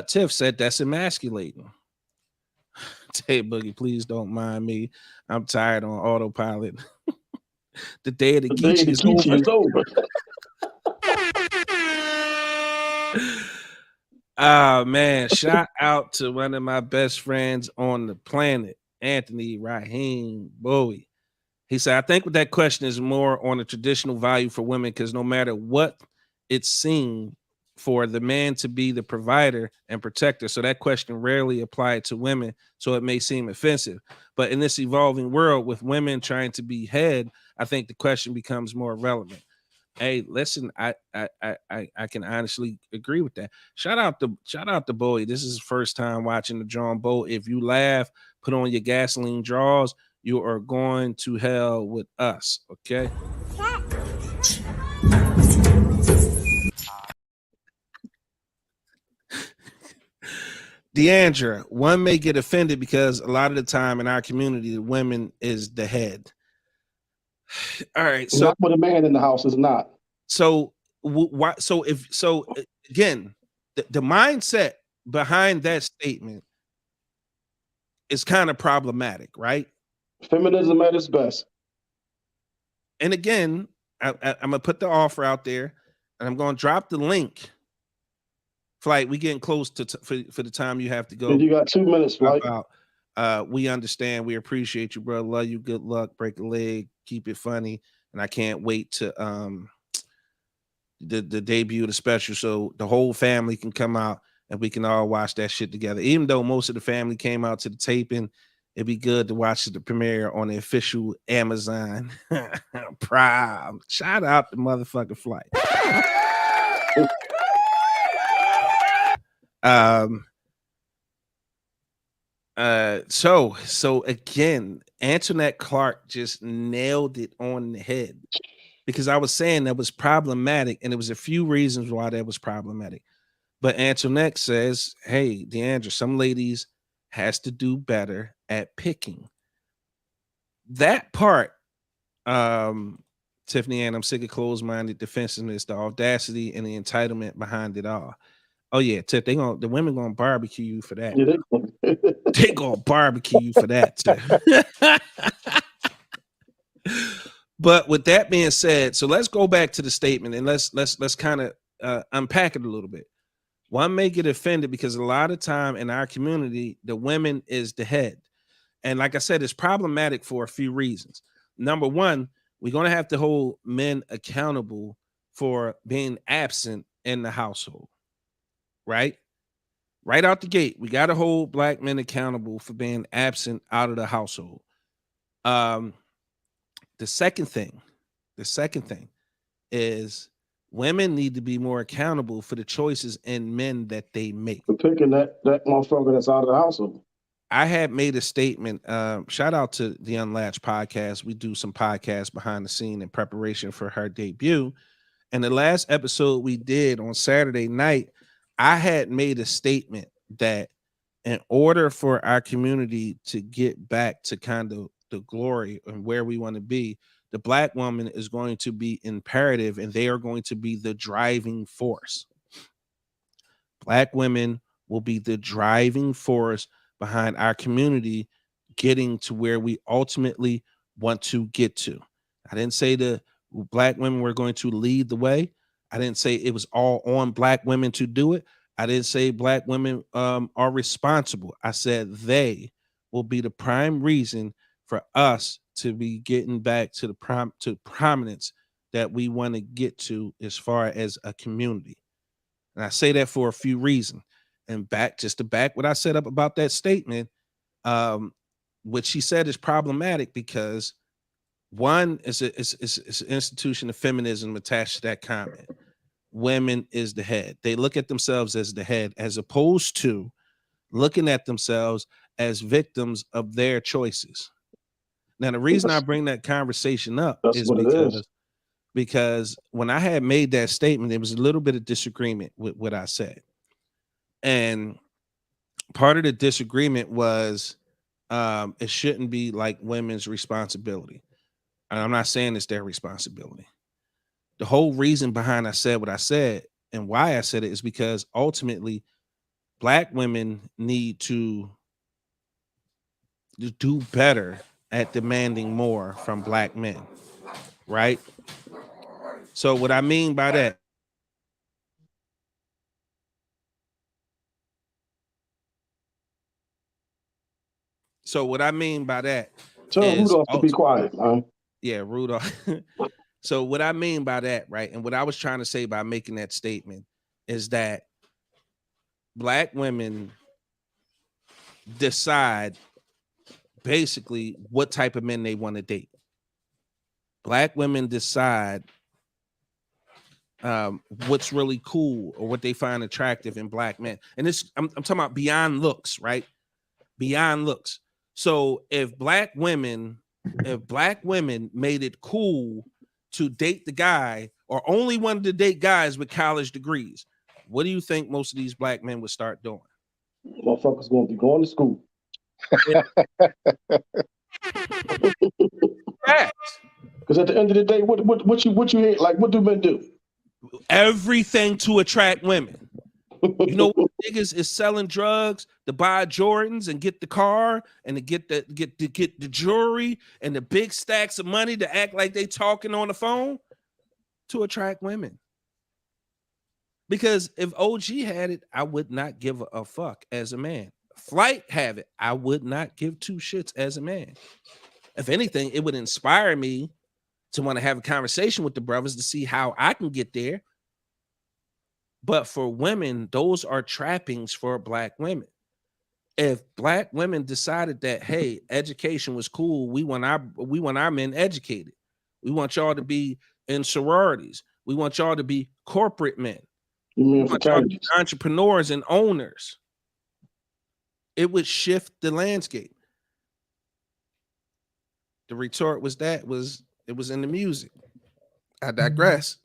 Tiff said that's emasculating. Tay Boogie, please don't mind me. I'm tired on autopilot. The day of the The day Geechee the is Geechee over. is over. Ah man, shout out to one of my best friends on the planet, Anthony Raheem Bowie. He said, I think that question is more on a traditional value for women because no matter what it's seen for the man to be the provider and protector. So that question rarely applied to women. So it may seem offensive. But in this evolving world with women trying to be head, I think the question becomes more relevant. Hey, listen, I can honestly agree with that. Shout out to Bowie. This is his first time watching the John Bow. If you laugh, put on your gasoline draws, you are going to hell with us. Okay. Deandra, one may get offended because a lot of the time in our community, the women is the head. All right. So Not with a man in the house is not. So why? So again, the mindset behind that statement is kind of problematic, right? Feminism at its best. And again, I'm gonna put the offer out there, and I'm gonna drop the link. Flight, we getting close to for the time you have to go. And you got 2 minutes, Flight. We understand. We appreciate you, bro. Love you. Good luck. Break a leg. Keep it funny. And I can't wait to the debut of the special so the whole family can come out and we can all watch that shit together. Even though most of the family came out to the taping, it'd be good to watch the premiere on the official Amazon Prime. Shout out to motherfucking Flight. So again, Antoinette Clark just nailed it on the head because I was saying that was problematic, and there was a few reasons why that was problematic. But Antoinette says, "Hey, Deandra, some ladies has to do better at picking." That part, Tiffany Ann, I'm sick of closed-minded defensiveness, the audacity and the entitlement behind it all. Oh yeah, Tiff, the women gonna barbecue you for that. Yeah, They gonna barbecue you for that, Tiff. But with that being said, so let's go back to the statement and let's kind of unpack it a little bit. One may get offended because a lot of time in our community, the women is the head. And like I said, it's problematic for a few reasons. Number one, we're going to have to hold men accountable for being absent in the household, right? Right out the gate, we got to hold black men accountable for being absent out of the household. The second thing is women need to be more accountable for the choices and men that they make. for picking that motherfucker that's out of the household. I had made a statement. Shout out to the Unlatched podcast. We do some podcasts behind the scene in preparation for her debut. And the last episode we did on Saturday night, I had made a statement that in order for our community to get back to kind of the glory and where we want to be, the black woman is going to be imperative and they are going to be the driving force. Black women will be the driving force behind our community getting to where we ultimately want to get to. I didn't say the black women were going to lead the way. I didn't say it was all on black women to do it. I didn't say black women are responsible. I said they will be the prime reason for us to be getting back to the prominence that we want to get to as far as a community. And I say that for a few reasons. And just to back what I said up about that statement, what she said is problematic because one is an institution of feminism attached to that comment. women is the head. They look at themselves as the head, as opposed to looking at themselves as victims of their choices. Now, the reason I bring that conversation up That's is what it is. because when I had made that statement, there was a little bit of disagreement with what I said. And part of the disagreement was it shouldn't be like women's responsibility. And I'm not saying it's their responsibility. The whole reason behind I said what I said and why I said it is because ultimately Black women need to do better at demanding more from Black men, right? So what I mean by that, Tell is Rudolph to be quiet, man. yeah, Rudolph. So what I mean by that, right, and what I was trying to say by making that statement is that Black women decide basically what type of men they want to date. Black women decide what's really cool or what they find attractive in Black men. And this, I'm talking about beyond looks, right? Beyond looks. So if Black women made it cool to date the guy or only wanted to date guys with college degrees, what do you think most of these Black men would start doing? Motherfuckers gonna be going to school. Because at the end of the day, what you hate, like what do men do? Everything to attract women. You know what niggas is selling drugs to buy Jordans and get the car and to get the jewelry and the big stacks of money to act like they talking on the phone to attract women. Because if OG had it, I would not give a fuck as a man. Flight have it, I would not give two shits as a man. If anything, it would inspire me to want to have a conversation with the brothers to see how I can get there. But for women, those are trappings for Black women. If Black women decided that, hey, education was cool, we want our men educated. We want y'all to be in sororities. We want y'all to be corporate men. You mean We want y'all to be fraternities? entrepreneurs and owners. It would shift the landscape. The retort was it was in the music. I digress.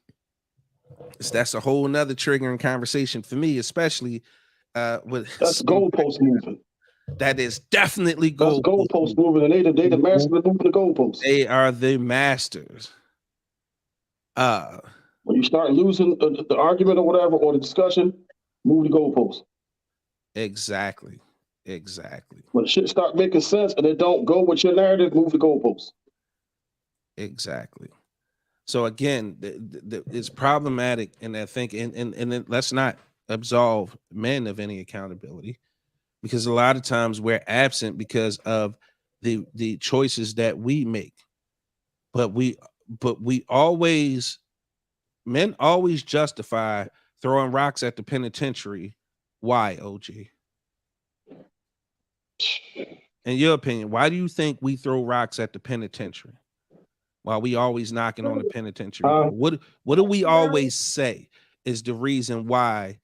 That's a whole nother triggering conversation for me, especially with That's goalpost moving. That is definitely That's goalpost moving, and they the masters of moving the goalposts. They are the masters. When you start losing the argument or whatever, or the discussion, move the goalpost. Exactly. When shit start making sense and it don't go with your narrative, move the goalpost. Exactly. So again, it's problematic, and I think, and let's not absolve men of any accountability, because a lot of times we're absent because of the choices that we make. But men always justify throwing rocks at the penitentiary. Why, OG? In your opinion, why do you think we throw rocks at the penitentiary while we always knocking on the penitentiary door? What do we always say is the reason why?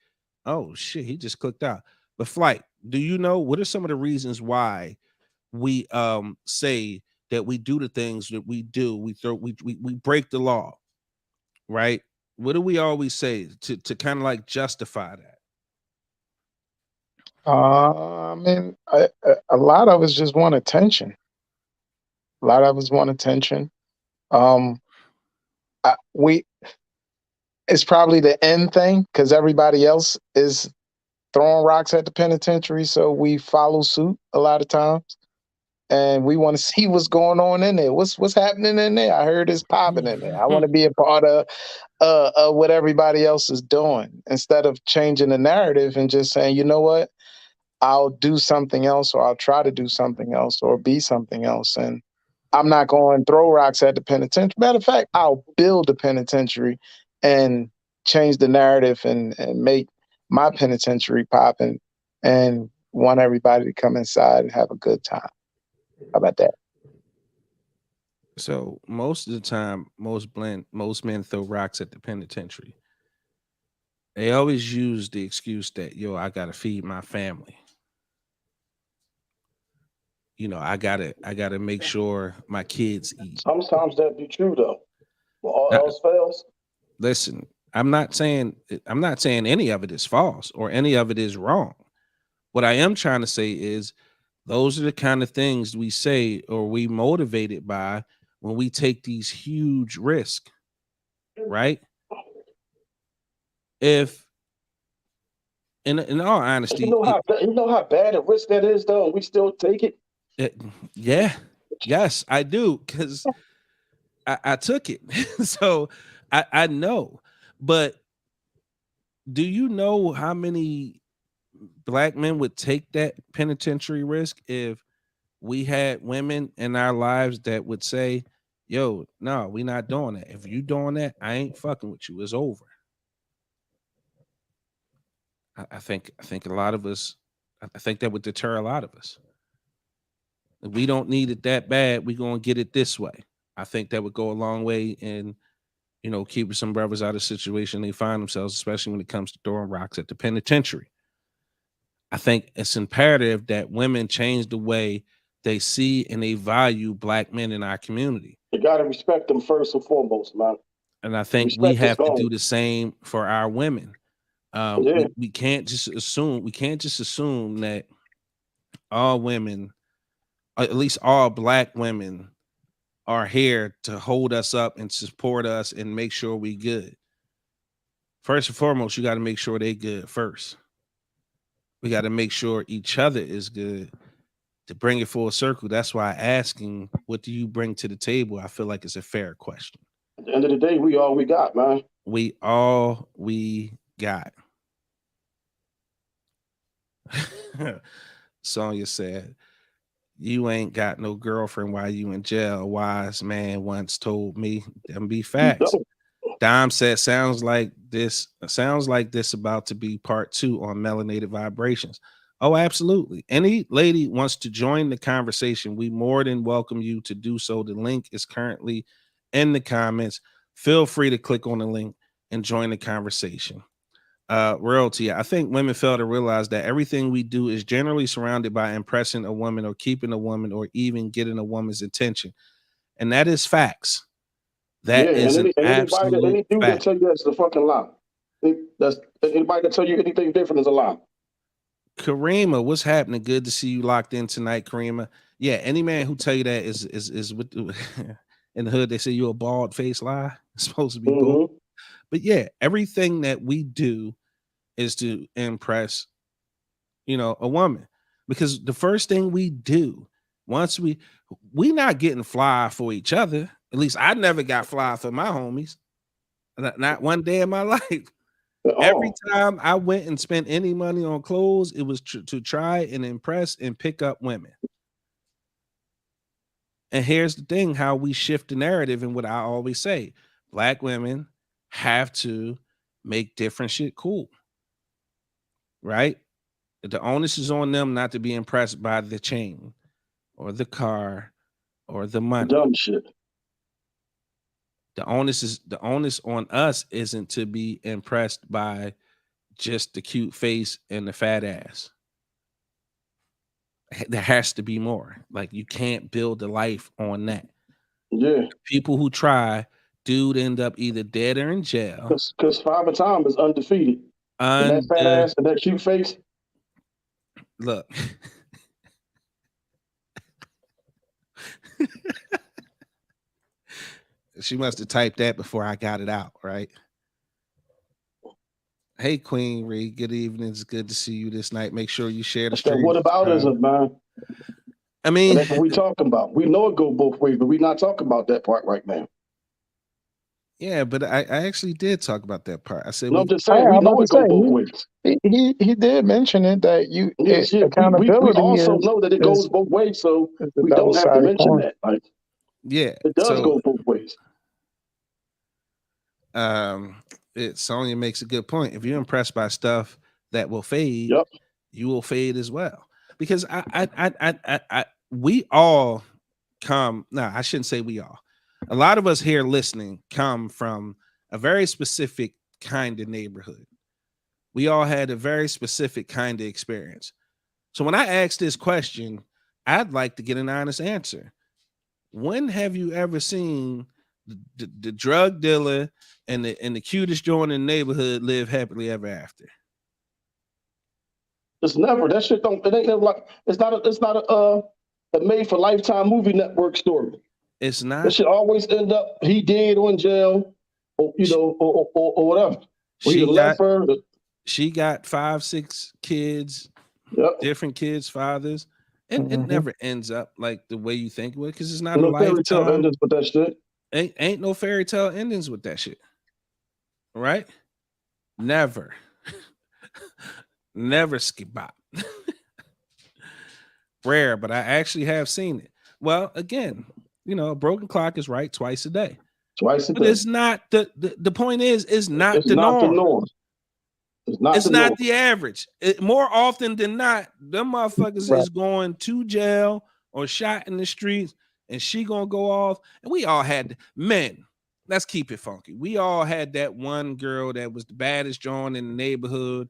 Oh shit, he just clicked out. But Flight, do you know what are some of the reasons why we say that we do the things that we do? We break the law, right? What do we always say to kind of like justify that? I mean, a lot of us just want attention. A lot of us want attention. It's probably the end thing because everybody else is throwing rocks at the penitentiary, so we follow suit a lot of times, and we want to see what's going on in there. What's happening in there? I heard it's popping in there. I want to be a part of what everybody else is doing instead of changing the narrative and just saying, you know what, I'll do something else, or I'll try to do something else, or be something else. And I'm not going to throw rocks at the penitentiary. Matter of fact, I'll build a penitentiary and change the narrative and make my penitentiary popping and want everybody to come inside and have a good time. How about that? So most of the time, most men throw rocks at the penitentiary. They always use the excuse that, yo, I gotta feed my family. You know, I gotta make sure my kids eat. Sometimes that be true though. When all Uh, else fails, Listen, I'm not saying any of it is false or any of it is wrong. What I am trying to say is those are the kind of things we say or we motivated by when we take these huge risks, right? If in all honesty, you know how bad a risk that is though, and we still take it. it yeah, yes, I do, because I took it. So I know. But do you know how many black men would take that penitentiary risk if we had women in our lives that would say, yo, no, we not doing that. If you doing that, I ain't fucking with you. It's over. I think a lot of us, I think that would deter a lot of us. If we don't need it that bad, we gonna get it this way. I think that would go a long way in, keeping some brothers out of situation they find themselves, especially when it comes to throwing rocks at the penitentiary. I think it's imperative that women change the way they see and they value black men in our community. You gotta respect them first and foremost, man. And I think we Respect is have to do gone. the same for our women. Yeah, We can't just assume that all women, or at least all black women, are here to hold us up and support us and make sure we good. First and foremost, you got to make sure they good first. We got to make sure each other is good to bring it full circle. That's why asking, what do you bring to the table? I feel like it's a fair question. at the end of the day, we all we got, man. We all we got. Sonya said, you ain't got no girlfriend while you in jail. A wise man once told me. Them be You facts. don't. Dom said, sounds like this about to be part 2 on melanated vibrations. Oh, absolutely. Any lady wants to join the conversation, we more than welcome you to do so. The link is currently in the comments. Feel free to click on the link and join the conversation. Royalty, I think women fail to realize that everything we do is generally surrounded by impressing a woman or keeping a woman or even getting a woman's attention. And that is facts. Yeah, That is and an absolute any dude that fact. tell you that's a fucking lie. That's anybody that tell you anything different is a lie. Karima, what's happening? Good to see you locked in tonight, Karima. Yeah, any man who tell you that is with in the hood, they say you're a bald face lie. It's supposed to be both. Mm-hmm. But yeah, everything that we do is to impress, a woman. Because the first thing we do, once we not getting fly for each other. At least I never got fly for my homies. Not one day in my life. Every Oh, time I went and spent any money on clothes, it was to try and impress and pick up women. And here's the thing, how we shift the narrative and what I always say, black women have to make different shit cool, right? The onus is on them not to be impressed by the chain or the car or the money. dumb shit. The onus on us isn't to be impressed by just the cute face and the fat ass. There has to be more. Like, you can't build a life on that. Yeah, People who try, dude, end up either dead or in jail. because Father Time is undefeated. And that fat Under ass and that cute face. look. She must have typed that before I got it out, right? Hey, Queen Reed, good evening. It's good to see you this night. Make sure you share the That's that stream. whataboutism, man. I And mean, that's what we talking about. We know it go both ways, but we not talking about that part right now. yeah, but I actually did talk about that part. I said No, we I'm just saying, we I'm about know to it go say both ways. he did mention it that Yes, yeah. We accountability also know that it is goes both ways, so is the we double don't have to sided mention coin. that. Like, yeah. it does So go both ways. Sonya makes a good point. If you're impressed by stuff that will fade, Yep. you will fade as well. Because we all come. No, I shouldn't say we all. A lot of us here listening come from a very specific kind of neighborhood. We all had a very specific kind of experience. So when I ask this question, I'd like to get an honest answer. When have you ever seen the drug dealer and the cutest joint in the neighborhood live happily ever after? It's never that shit. Don't it ain't never like it's not a made for Lifetime movie network story. It's That not. shit always end up he dead or in jail, or or whatever. Or he She got left her. she got 5, 6 kids, Yep. different kids, fathers, and it Mhm. never ends up like the way you think it would, because it's not No a fairy tale lifetime. endings with that shit. Ain't no fairy tale endings with that shit, right? Never, never skip bop. Rare, but I actually have seen it. Well, again, a broken clock is right twice a day. Twice a But day. it's not the point is, it's not It's the not the norm. norm. It's not It's the not norm. the average. More often than not, them motherfuckers Right. is going to jail or shot in the streets, and she gonna go off. And we all had men. Let's keep it funky. We all had that one girl that was the baddest joint in the neighborhood,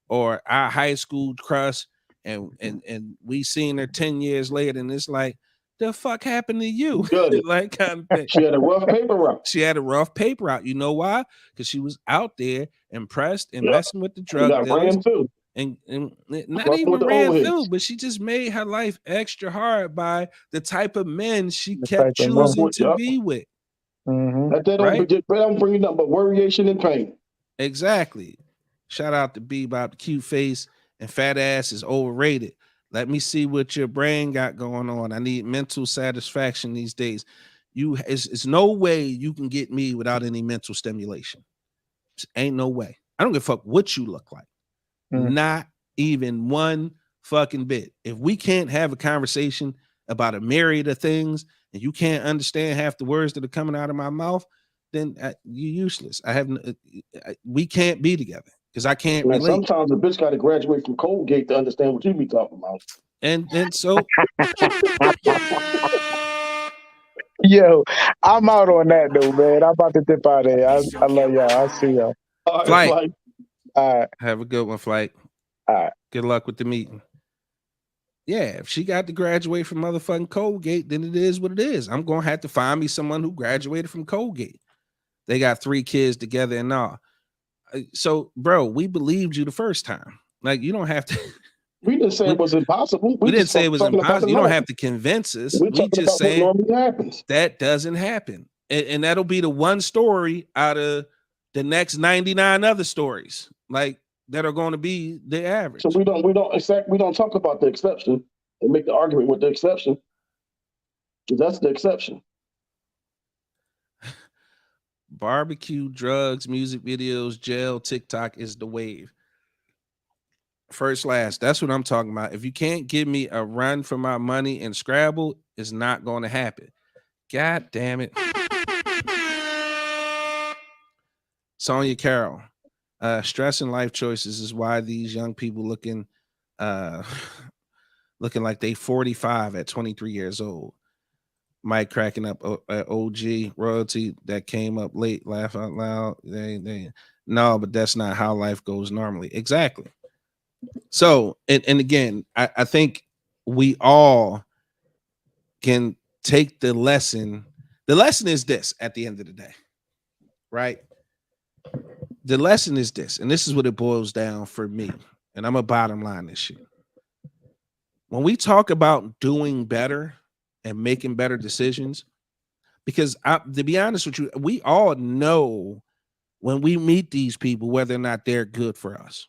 or our high school crush, and we seen her 10 years later, and it's like, the fuck happened to you? Good. Like, kind of thing. She had a rough paper route. She had a rough paper out. You know why? Because she was out there impressed and Yeah. messing with the She drug got dealers, ran too. and not Fucking even with the ran old through, heads. but she just made her life extra hard by the type of men she The kept type of men. choosing to Yup. be with. Mhm. That Right? don't bring you nothing but worryation and pain. Exactly. Shout out to Bebop, the cute face and fat ass is overrated. Let me see what your brain got going on. I need mental satisfaction these days. It's no way you can get me without any mental stimulation. Ain't no way. I don't give a fuck what you look like. Mm. Not even one fucking bit. If we can't have a conversation about a myriad of things and you can't understand half the words that are coming out of my mouth, then you're useless. We can't be together because I can't Man, relate. sometimes a bitch got to graduate from Colgate to understand what you be talking about. And so Yo, I'm out on that though, man. I'm about to dip out of here. I love y'all. I'll see y'all. All right, Flight. like, All right. have a good one, Flight. All right. Good luck with the meeting. Yeah, if she got to graduate from motherfucking Colgate, then it is what it is. I'm gonna have to find me someone who graduated from Colgate. They got 3 kids together and all. So, bro, we believed you the first time. Like, you don't have to. we didn't say it was impossible. We didn't just say it was talking about impossible. the You don't norm. have to convince us. We're We talking just about what saying normally happens. that doesn't happen. And that'll be the one story out of the next 99 other stories, like, that are going to be the average. So we don't talk about the exception and make the argument with the exception. Because that's the exception. Barbecue, drugs, music videos, jail, TikTok is the wave. First, last, that's what I'm talking about. If you can't give me a run for my money in Scrabble, it's not going to happen. God damn it. Sonia Carroll. Stress and life choices is why these young people looking like they 45 at 23 years old. Mike cracking up at OG royalty that came up late, laugh out loud. No, but that's not how life goes normally. Exactly. So, and again, I think we all can take the lesson. The lesson is this at the end of the day, right? The lesson is this, and this is what it boils down for me. And I'm a bottom line this shit. When we talk about doing better and making better decisions, because to be honest with you, we all know when we meet these people whether or not they're good for us.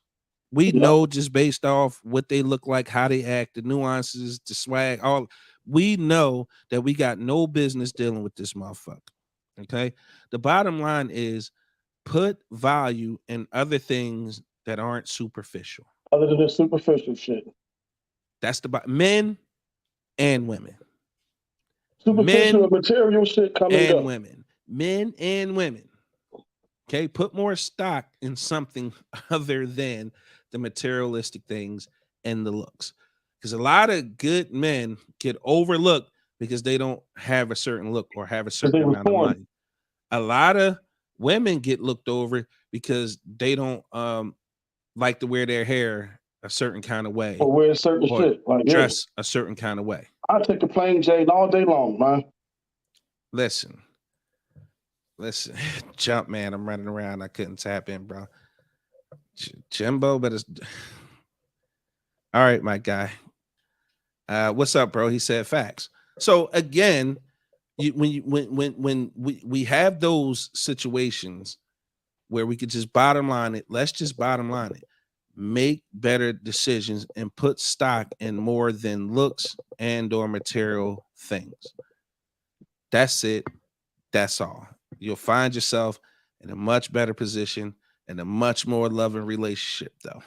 We know just based off what they look like, how they act, the nuances, the swag, all. We know that we got no business dealing with this motherfucker. Okay. The bottom line is put value in other things that aren't superficial. Other than the superficial shit. That's the men and women. Superficial Men and material shit coming and up. women. Men and women. Okay. Put more stock in something other than the materialistic things and the looks. Because a lot of good men get overlooked because they don't have a certain look or have a certain amount of money. A lot of women get looked over because they don't like to wear their hair a certain kind of way Or wear certain or shit. Like, yeah, dress a certain kind of way. I take a plain Jane all day long, man. Listen, jump, man. I'm running around. I couldn't tap in, bro. Jimbo, but it's all right, my guy. What's up, bro? He said facts. So again, when we have those situations where we could just bottom line it, let's just bottom line it. Make better decisions and put stock in more than looks and or material things. That's it. That's all. You'll find yourself in a much better position and a much more loving relationship, though.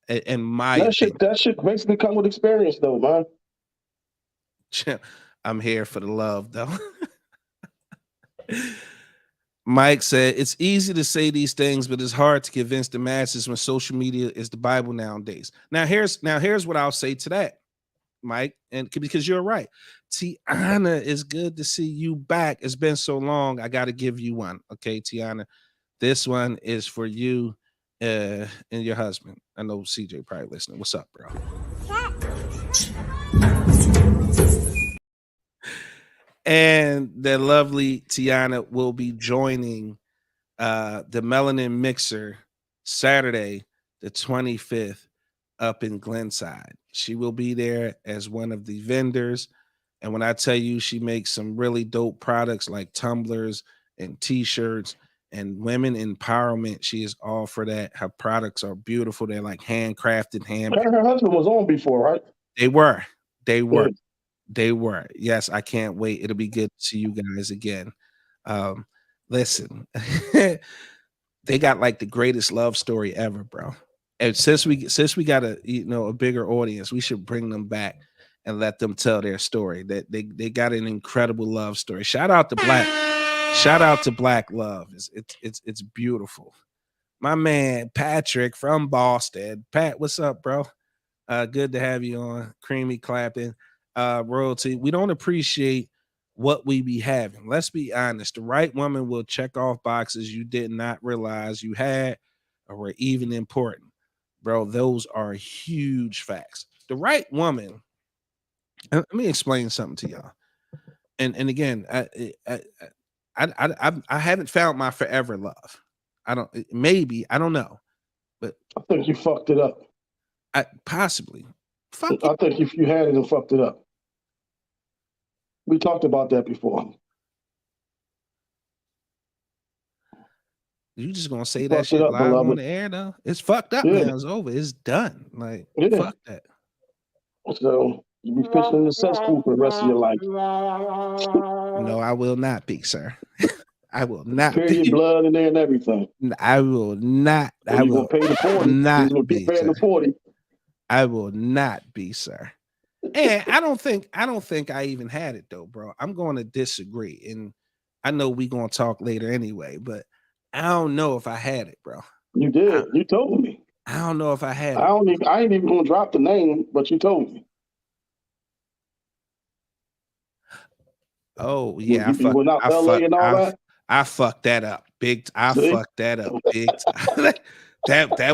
In my opinion. That shit basically come with experience, though, man. I'm here for the love, though. Mike said it's easy to say these things, but it's hard to convince the masses when social media is the Bible nowadays. Now here's what I'll say to that, Mike, and because you're right. Tiana, it's good to see you back. It's been so long. I got to give you one. Okay, Tiana, this one is for you and your husband. I know CJ probably listening. What's up, bro? And the lovely Tiana will be joining the Melanin Mixer Saturday, the 25th, up in Glenside. She will be there as one of the vendors. And when I tell you she makes some really dope products like tumblers and t-shirts and women empowerment, she is all for that. Her products are beautiful. They're like handcrafted, Her husband was on before, right? They were. Yeah. They were. Yes, I can't wait. It'll be good to see you guys again. Listen, they got like the greatest love story ever, bro. And since we got a bigger audience, we should bring them back and let them tell their story. That they got an incredible love story. Shout out to Black Love. It's beautiful. My man Patrick from Boston. Pat, what's up, bro? Good to have you on. Creamy clapping. Royalty. We don't appreciate what we be having. Let's be honest. The right woman will check off boxes you did not realize you had or were even important. Bro, those are huge facts. The right woman. Let me explain something to y'all. And again, I haven't found my forever love. I don't know. But I think you fucked it up. Possibly. I think if you had it and fucked it up. We talked about that before. You just gonna say that shit live on the air though? It's fucked up now. It's over. It's done. Like fuck that. So you be fishing in the cesspool for the rest of your life. No, I will not be, sir. I will not be. Your blood in there and everything. I will not. I will pay the 40. Not be paying the 40. I will not be, sir. And I don't think I even had it though, bro. I'm going to disagree. And I know we gonna talk later anyway, but I don't know if I had it, bro. You did. You told me. I don't know if I had it. I ain't even gonna drop the name, but you told me. Oh yeah, I fucked that up big. Fucked that up big time. that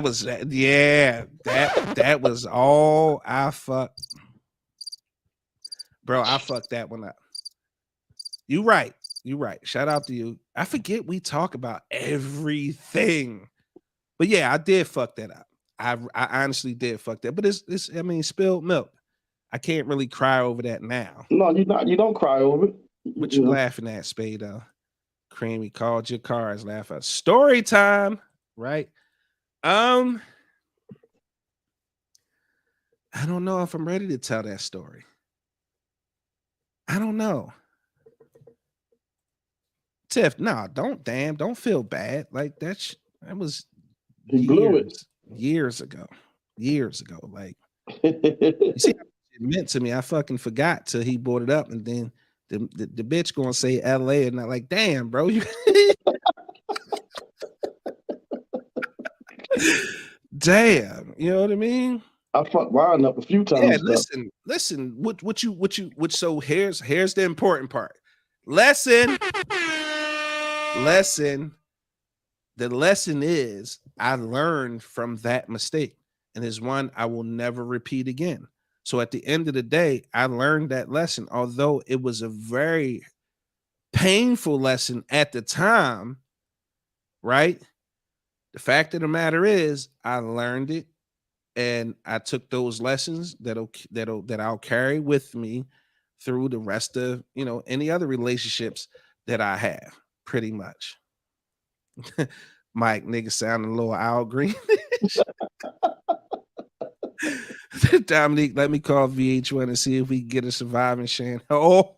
was all I fucked. Bro, I fucked that one up. You right. Shout out to you. I forget we talk about everything. But yeah, I did fuck that up. I honestly did fuck that. But it's spilled milk. I can't really cry over that now. No, you're not. You don't cry over it. What you laughing at, Spade? Creamy called your cars. Laugh at story time, right? I don't know if I'm ready to tell that story. I don't know. Tiff, no, don't feel bad. Like that was years ago. Like you see how it meant to me. I fucking forgot till he brought it up, and then the bitch gonna say LA, and I'm like, damn, bro. Damn, you know what I mean? I fucked Ryan up a few times. Yeah, listen. So here's the important part. Lesson. the lesson is I learned from that mistake, and is one I will never repeat again. So at the end of the day, I learned that lesson, although it was a very painful lesson at the time, right? The fact of the matter is I learned it, and I took those lessons that I'll carry with me through the rest of, any other relationships that I have, pretty much. Mike, nigga sounding a little Al Green. Dominique, let me call VH1 and see if we can get a surviving Shan. Oh,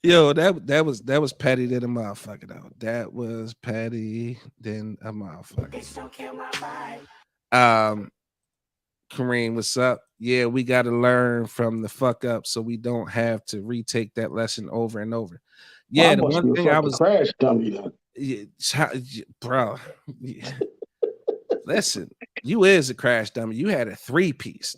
yo, that was petty than a motherfucker though. That was petty than a motherfucker. Kareem, what's up? Yeah, we got to learn from the fuck up so we don't have to retake that lesson over and over. Yeah, the one thing I was crash dummy then. Yeah, bro. Yeah. Listen, you is a crash dummy. You had a 3-piece.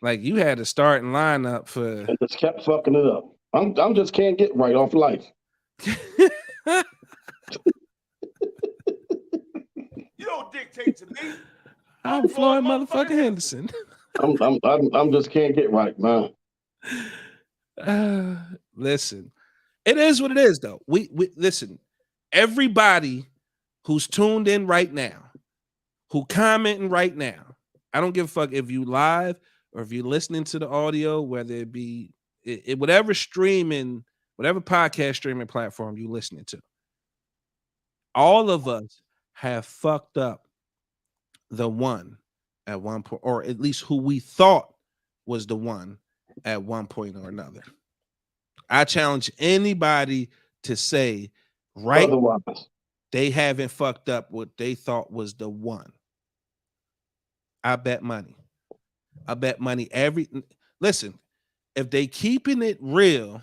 Like you had a starting lineup for. And just kept fucking it up. I'm just can't get right off life. You don't dictate to me. I'm Floyd motherfucking Henderson. I'm just can't get right, man. Listen, it is what it is, though. We listen. Everybody who's tuned in right now, who commenting right now, I don't give a fuck if you live or if you're listening to the audio, whether it be whatever streaming, whatever podcast streaming platform you're listening to. All of us have fucked up the one at one point, or at least who we thought was the one at one point or another. I challenge anybody to say otherwise they haven't fucked up what they thought was the one. I bet money. Listen, if they keeping it real,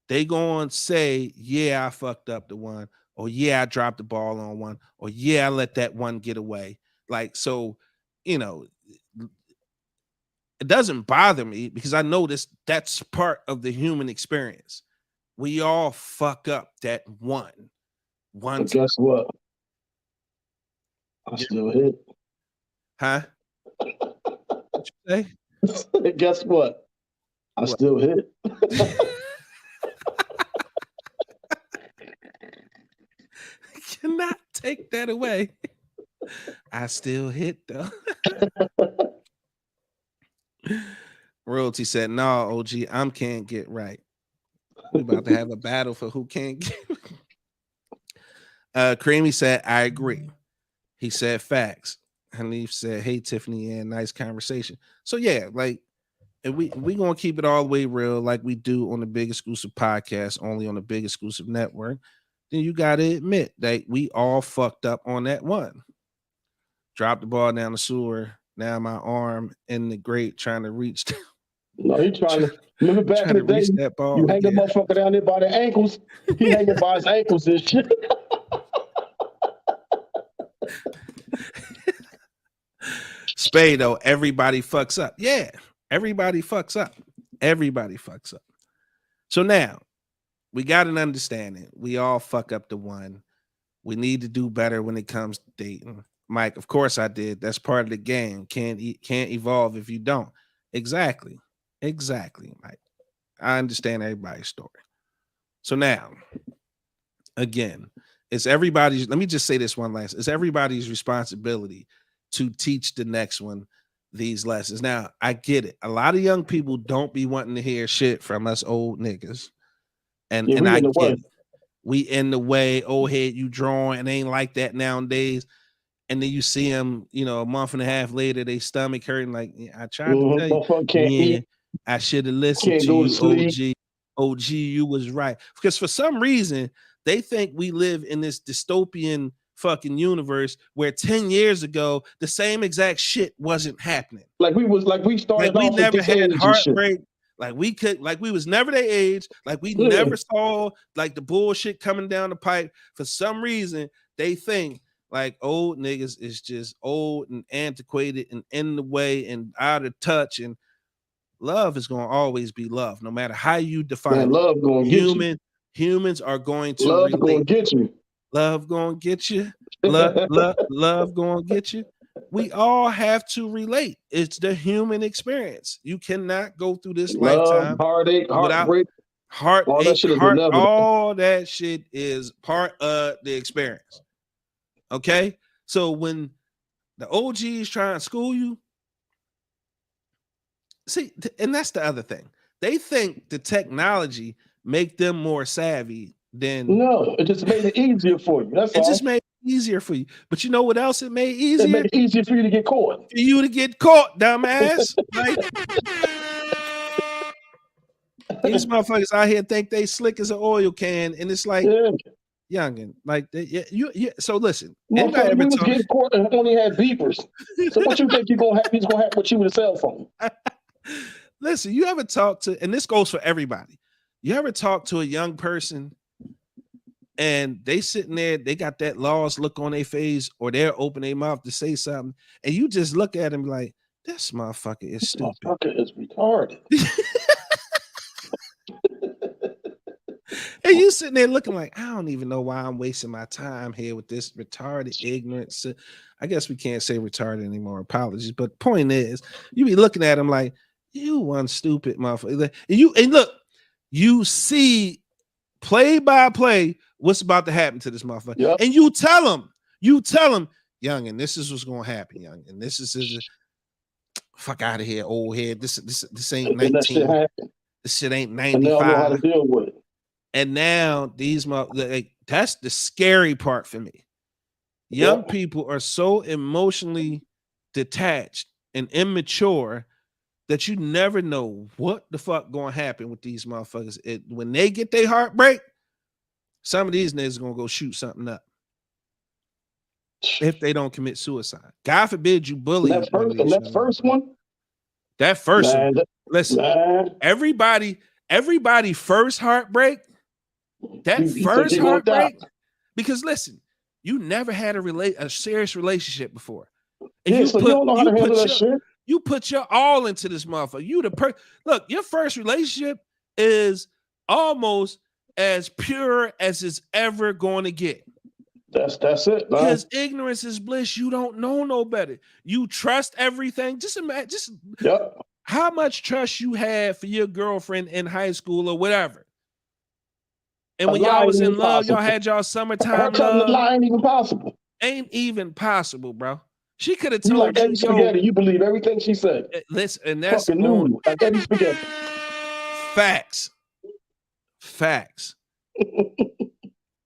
they gonna say, yeah, I fucked up the one, or yeah, I dropped the ball on one, or yeah, I let that one get away. Like, so, it doesn't bother me because I know that's part of the human experience. We all fuck up that one. But guess what? I still hit. Huh? What you say? Guess what? I still hit. Cannot take that away. I still hit though. Royalty said, "No, OG, I'm can't get right. We about to have a battle for who can't get." Creamy said, "I agree." He said, "Facts." Hanif said, "Hey, Tiffany, and nice conversation." So yeah, like, and we gonna keep it all the way real, like we do on the Big Exclusive podcast, only on the Big Exclusive Network. Then you gotta admit that we all fucked up on that one. Dropped the ball down the sewer. Now my arm in the grate trying to reach. No, he trying to remember back in the day. That ball. You hang the motherfucker down there by the ankles. He hanging by his ankles and shit. Spade though, everybody fucks up. Yeah, everybody fucks up. Everybody fucks up. So now we got an understanding. We all fuck up the one. We need to do better when it comes to dating. Mike, of course I did. That's part of the game. Can't evolve if you don't. Exactly, Mike. I understand everybody's story. So now, again, it's everybody's. Let me just say this one last. It's everybody's responsibility to teach the next one these lessons. Now, I get it. A lot of young people don't be wanting to hear shit from us old niggas. And I get it. We in the way, old head, you drawing, and ain't like that nowadays. And then you see them, a month and a half later, they stomach hurting. Like, I tried to tell you, I should have listened to you, OG, you was right. Because for some reason, they think we live in this dystopian fucking universe where 10 years ago, the same exact shit wasn't happening. Like we started we off never with had heartbreak. Like we was never their age. Like we never saw like the bullshit coming down the pipe. For some reason, they think like old niggas is just old and antiquated and in the way and out of touch. And love is going to always be love, no matter how you define love going human. Humans are going to Love going relate. to get you. Love going to get you. Love going to get you. We all have to relate. It's the human experience. You cannot go through this Love, lifetime heartache, without heartbreak. All that heartache, shit is inevitable. all that shit is part of the experience. Okay? So when the OGs try and school you, see, and that's the other thing. They think the technology make them more savvy than No, it just made it easier for you. That's it all. just made it easiar for you. But you know what else it made It easier? made it easier for you to get caught. For you to get caught, dumbass. Like these motherfuckers out here think they slick as an oil can, and it's like Yeah. youngin. Like so listen, anybody Motherfucker, ever we was talk? getting caught and only had beepers. So what you think you're gonna have? He's gonna have with you with a cell phone. Listen, you ever talk to, and this goes for everybody. You ever talk to a young person and they sitting there, they got that lost look on their face, or they're open their mouth to say something, and you just look at them like, this motherfucker is stupid. Motherfucker is retarded. And you sitting there looking like, I don't even know why I'm wasting my time here with this retarded ignorance. I guess we can't say retarded anymore. Apologies. But point is, you be looking at him like, you one stupid motherfucker. And look, you see play by play what's about to happen to this motherfucker. Yep. And you tell him, young, and this is what's gonna happen, young. And this is fuck out of here, old head. This ain't 19. This shit ain't 95. And they don't know how to deal with it. And now these like, that's the scary part for me. Young people are so emotionally detached and immature that you never know what the fuck gonna happen with these motherfuckers. When they get their heartbreak, some of these niggas gonna go shoot something up if they don't commit suicide. God forbid you bully. That first one. Listen, man. everybody first heartbreak. That first heartbreak, because listen, you never had a serious relationship before. And you don't know how to handle that shit. You put your all into this motherfucker. Look, your first relationship is almost as pure as it's ever going to get. That's it, man. Because ignorance is bliss. You don't know no better. You trust everything. Just imagine how much trust you had for your girlfriend in high school or whatever. And when y'all was in love, y'all had y'all summertime love. The lie ain't even possible. Ain't even possible, bro. She could have You told like Eddie Spaghetti. You believe everything she said. Listen, and that's fucking noodle, like Eddie Spaghetti. Facts.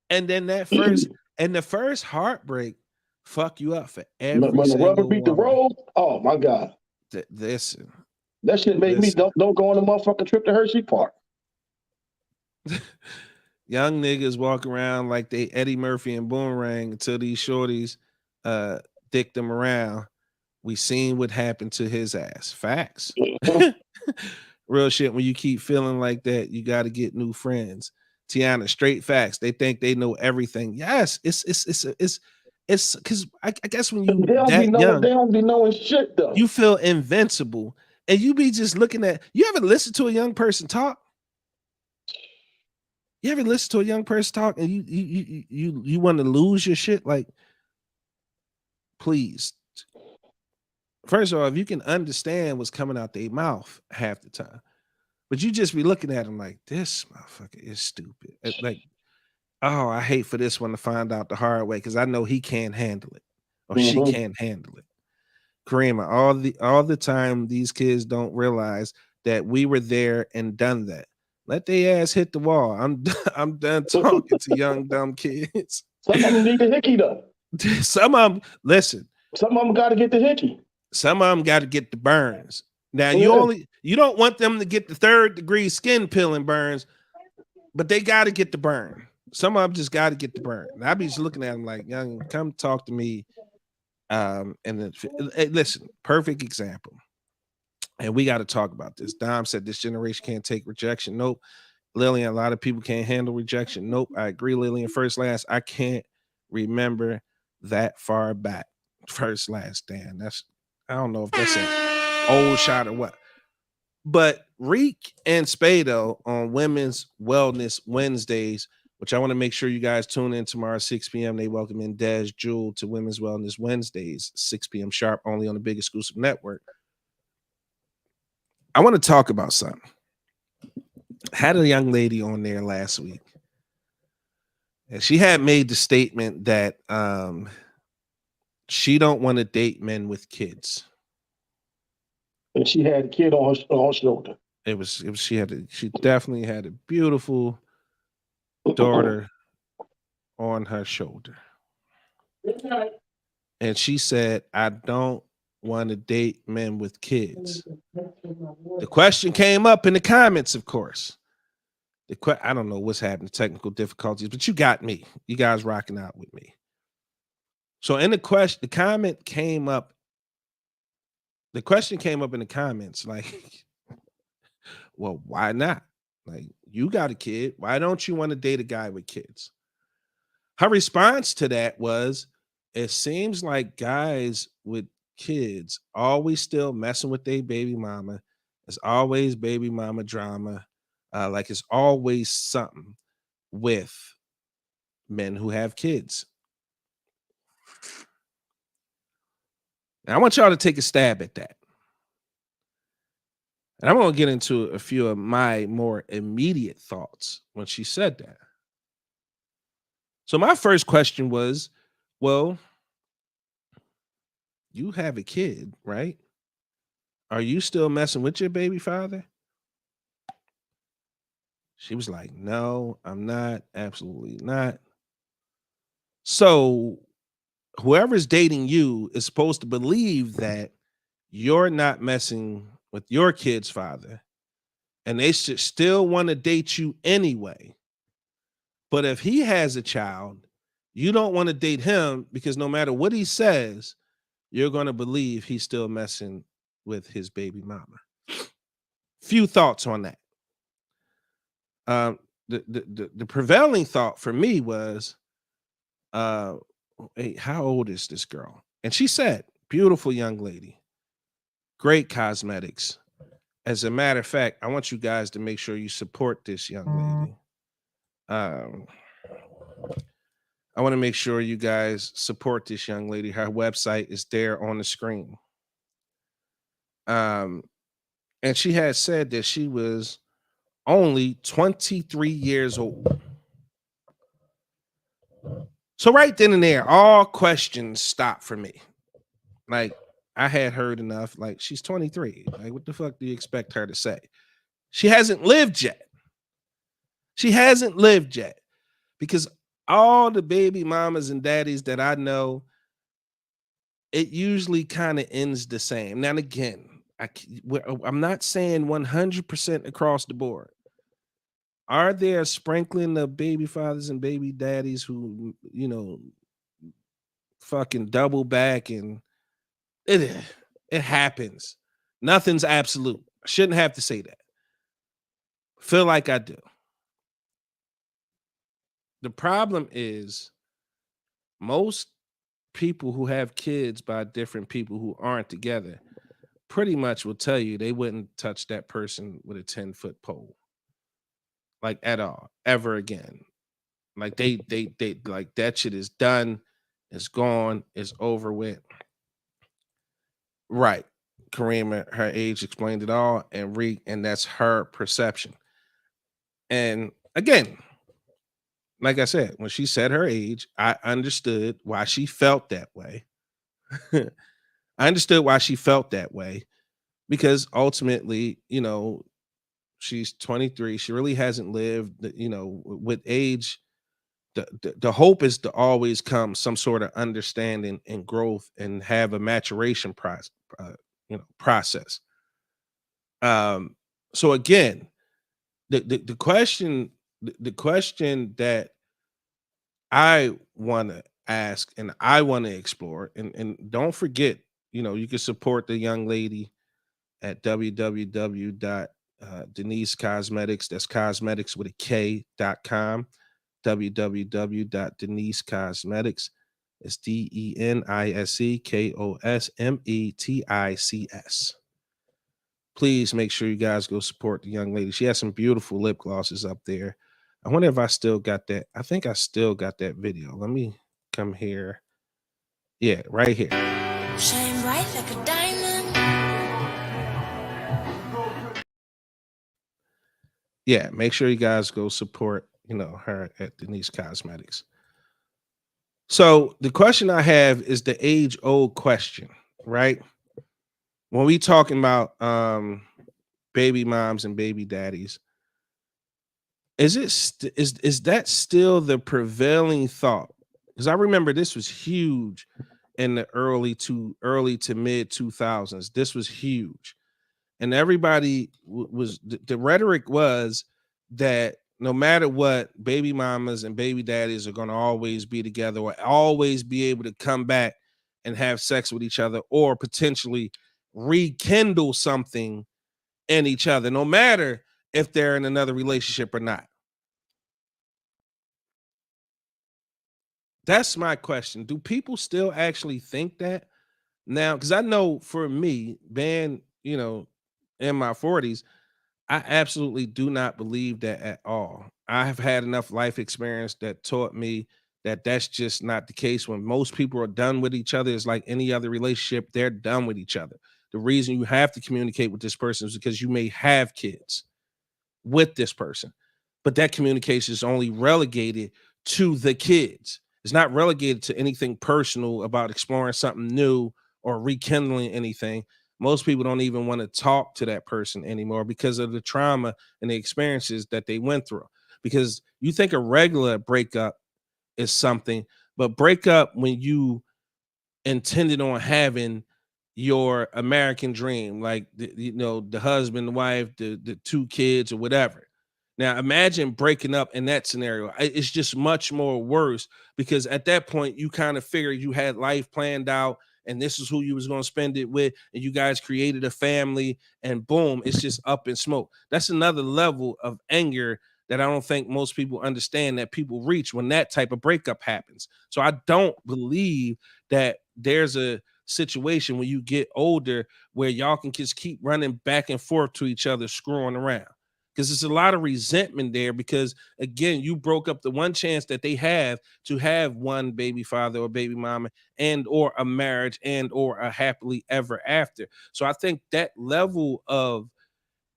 And then the first heartbreak fuck you up for every when the rubber beat the woman. road. Oh my God. Listen. That shit made me don't go on a motherfucking trip to Hershey Park. Young niggas walk around like they Eddie Murphy and Boomerang until these shorties dick them around. We seen what happened to his ass. Facts. Real shit. When you keep feeling like that, you got to get new friends. Tiana, straight facts. They think they know everything. Yes, it's because I guess when you they don't be knowing shit though. You feel invincible, and you be just looking at. You ever listen to a young person talk? You ever listen to a young person talk and you want to lose your shit? Like, please. First of all, if you can understand what's coming out their mouth half the time, but you just be looking at them like, this motherfucker is stupid. Like, oh, I hate for this one to find out the hard way because I know he can't handle it or she can't handle it. Karima, all the time these kids don't realize that we were there and done that. Let their ass hit the wall. I'm done talking to young dumb kids. Some of them need the hickey though. Some of them, listen. Some of them got to get the hickey. Some of them got to get the burns. Now you don't want them to get the 3rd degree skin peeling burns, but they got to get the burn. Some of them just got to get the burn. And I be just looking at them like, young, come talk to me. And then, listen, perfect example. And we got to talk about this. Dom said this generation can't take rejection. Nope. Lillian, a lot of people can't handle rejection. Nope. I agree, Lillian. First, last, I can't remember that far back. First, last, Dan. I don't know if that's an old shot or what. But Reek and Spado on Women's Wellness Wednesdays, which I want to make sure you guys tune in tomorrow 6 p.m. They welcome in Des Jewel to Women's Wellness Wednesdays, 6 p.m. sharp, only on the Big Exclusive Network. I want to talk about something. Had a young lady on there last week, and she had made the statement that she don't want to date men with kids. And she had a kid on her shoulder. She definitely had a beautiful daughter on her shoulder. And she said, I don't want to date men with kids. The question came up in the comments, of course. I don't know what's happening, technical difficulties, but you got me. You guys rocking out with me. So in the comment came up. The question came up in the comments like, well, why not? Like, you got a kid. Why don't you want to date a guy with kids? Her response to that was, it seems like guys with kids always still messing with their baby mama. It's always baby mama drama. Like it's always something with men who have kids. Now, I want y'all to take a stab at that. And I'm going to get into a few of my more immediate thoughts when she said that. So my first question was, well, you have a kid, right? Are you still messing with your baby father? She was like, no, I'm not. Absolutely not. So whoever's dating you is supposed to believe that you're not messing with your kid's father, and they should still want to date you anyway. But if he has a child, you don't want to date him because no matter what he says, you're going to believe he's still messing with his baby mama. Few thoughts on that. The prevailing thought for me was, hey, how old is this girl? And she said, beautiful young lady, great cosmetics. As a matter of fact, I want you guys to make sure you support this young lady. I want to make sure you guys support this young lady. Her website is there on the screen. And she had said that she was only 23 years old. So right then and there, all questions stopped for me. Like, I had heard enough. Like, she's 23. Like, what the fuck do you expect her to say? She hasn't lived yet. She hasn't lived yet. Because all the baby mamas and daddies that I know, it usually kind of ends the same. Now, again, I'm not saying 100% across the board. Are there a sprinkling of baby fathers and baby daddies who, you know, fucking double back, and it happens. Nothing's absolute. I shouldn't have to say that. Feel like I do. The problem is most people who have kids by different people who aren't together pretty much will tell you they wouldn't touch that person with a 10-foot pole. Like, at all, ever again. Like they like, that shit is done, it's gone, it's over with. Right. Karima, her age explained it all, and that's her perception. And again, like I said, when she said her age, I understood why she felt that way. I understood why she felt that way, because ultimately, you know, she's 23. She really hasn't lived, you know, with age. The hope is to always come some sort of understanding and growth and have a maturation process. So again, the question that I want to ask and I want to explore, and don't forget, you know, you can support the young lady at www.Denise Cosmetics. That's cosmetics with a K.com. www.DeniseCosmetics. It's DeniseCosmetics. please make sure you guys go support the young lady. She has some beautiful lip glosses up there. I wonder if I still got that. I think I still got that video. Let me come here. Yeah, right here. Shine bright like a diamond. Yeah, make sure you guys go support, her at Denise Cosmetics. So the question I have is the age-old question, right? When we talking about baby moms and baby daddies, is that still the prevailing thought? Because I remember this was huge in the early to mid 2000s. This was huge, and everybody was the rhetoric was that no matter what, baby mamas and baby daddies are going to always be together or always be able to come back and have sex with each other or potentially rekindle something in each other, no matter if they're in another relationship or not. That's my question. Do people still actually think that now? Because I know for me, being, in my 40s, I absolutely do not believe that at all. I have had enough life experience that taught me that that's just not the case. When most people are done with each other, it's like any other relationship, they're done with each other. The reason you have to communicate with this person is because you may have kids with this person, but that communication is only relegated to the kids. It's not relegated to anything personal about exploring something new or rekindling anything. Most people don't even want to talk to that person anymore because of the trauma and the experiences that they went through. Because you think a regular breakup is something, but breakup when you intended on having your American dream, like the husband, the wife, the two kids, or whatever. Now imagine breaking up in that scenario. It's just much more worse because at that point you kind of figured you had life planned out and this is who you was going to spend it with, and you guys created a family, and boom, it's just up in smoke. That's another level of anger that I don't think most people understand that people reach when that type of breakup happens. So I don't believe that there's a situation when you get older where y'all can just keep running back and forth to each other, screwing around. Because there's a lot of resentment there because, again, you broke up the one chance that they have to have one baby father or baby mama and or a marriage and or a happily ever after. So I think that level of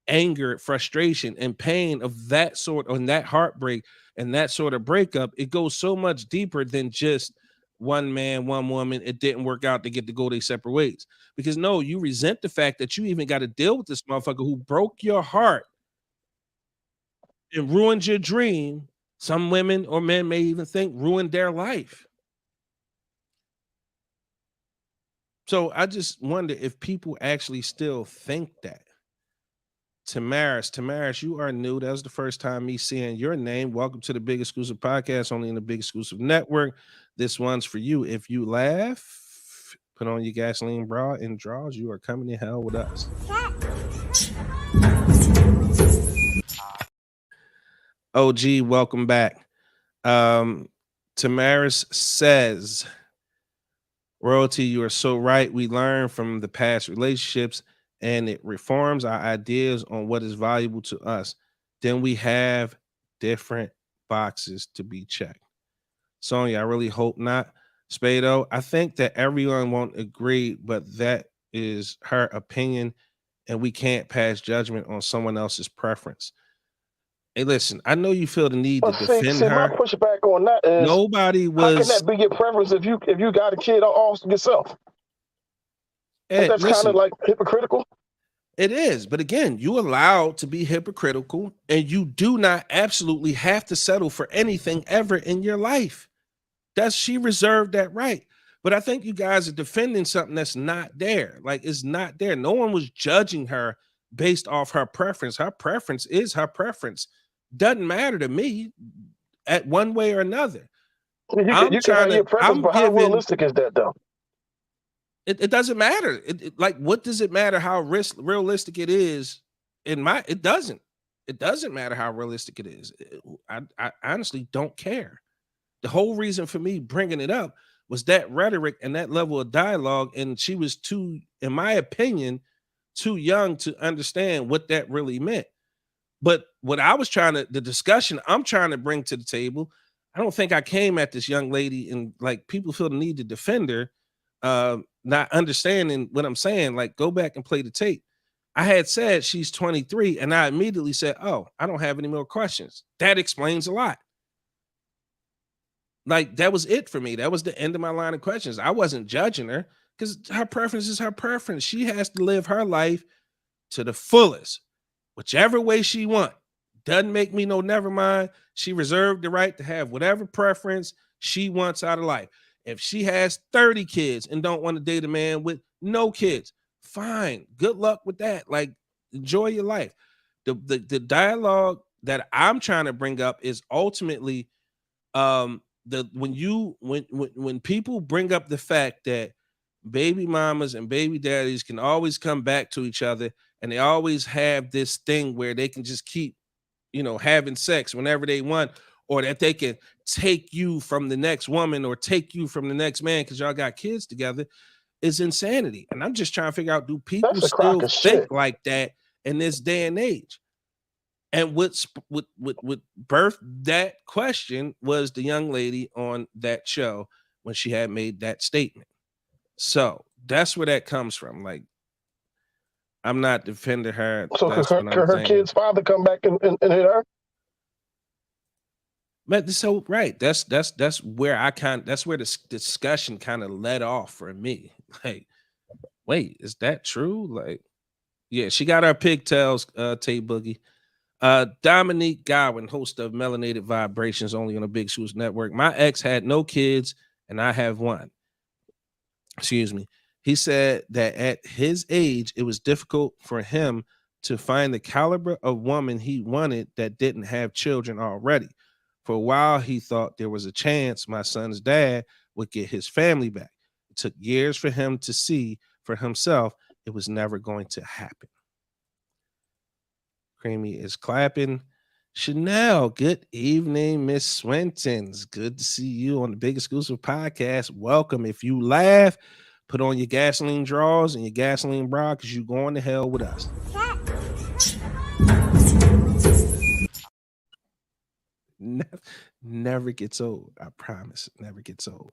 anger, frustration, and pain of that sort, and that heartbreak and that sort of breakup, it goes so much deeper than just one man, one woman. It didn't work out, to get to go their separate ways. Because no, you resent the fact that you even got to deal with this motherfucker who broke your heart and ruined your dream. Some women or men may even think ruined their life. So I just wonder if people actually still think that. Tamaris, you are new. That was the first time me seeing your name. Welcome to the Big Exclusive Podcast, only in the Big Exclusive Network. This one's for you. If you laugh, put on your gasoline bra and draws, you are coming to hell with us. OG, welcome back. Tamaris says, Royalty, you are so right. We learn from the past relationships and it reforms our ideas on what is valuable to us. Then we have different boxes to be checked. Sonia, I really hope not. Spado, I think that everyone won't agree, but that is her opinion, and we can't pass judgment on someone else's preference. Hey, listen, I know you feel the need to defend my her. pushback on that is, Nobody how can was. that be your preference if you got a kid all yourself? Hey, That's kind listen, of like hypocritical. it is, but again, you allowed to be hypocritical, and you do not absolutely have to settle for anything ever in your life. She reserved that right. But I think you guys are defending something that's not there. Like, it's not there. No one was judging her based off her preference. Her preference is her preference. Doesn't matter to me at one way or another. You can have your preference, but how realistic is that though? It doesn't matter. Like, what does it matter how realistic it is? It doesn't. It doesn't matter how realistic it is. I honestly don't care. The whole reason for me bringing it up was that rhetoric and that level of dialogue, and she was too, in my opinion, too young to understand what that really meant. But what I was the discussion I'm trying to bring to the table, I don't think I came at this young lady and like people feel the need to defend her, not understanding what I'm saying. Like, go back and play the tape. I had said she's 23, and I immediately said, "Oh, I don't have any more questions." That explains a lot. Like, that was it for me. That was the end of my line of questions. I wasn't judging her because her preference is her preference. She has to live her life to the fullest, whichever way she want. Doesn't make me no never mind. She reserved the right to have whatever preference she wants out of life. If she has 30 kids and don't want to date a man with no kids, fine. Good luck with that. Like, enjoy your life. The dialogue that I'm trying to bring up is ultimately when people bring up the fact that baby mamas and baby daddies can always come back to each other, and they always have this thing where they can just keep, having sex whenever they want, or that they can take you from the next woman or take you from the next man because y'all got kids together, is insanity. And I'm just trying to figure out, do people That's a crock still of think shit. like that in this day and age? And what birthed that question was the young lady on that show when she had made that statement. So that's where that comes from. Like, I'm not defending her. So That's could what I'm her saying. kid's father come back and hit her? But so right, that's where that's where the discussion kind of led off for me. Like, wait, is that true? Like, yeah, she got her pigtails, Tay Boogie. Dominique Godwin, host of Melanated Vibrations, only on the Big Shoes Network. My ex had no kids, and I have one. Excuse me. He said that at his age, it was difficult for him to find the caliber of woman he wanted that didn't have children already. For a while, he thought there was a chance my son's dad would get his family back. It took years for him to see for himself it was never going to happen. Creamy is clapping. Chanel, good evening, Miss Swintons. Good to see you on the Big Exclusive Podcast. Welcome. If you laugh, put on your gasoline drawers and your gasoline bra because you're going to hell with us. Never gets old. I promise. Never gets old.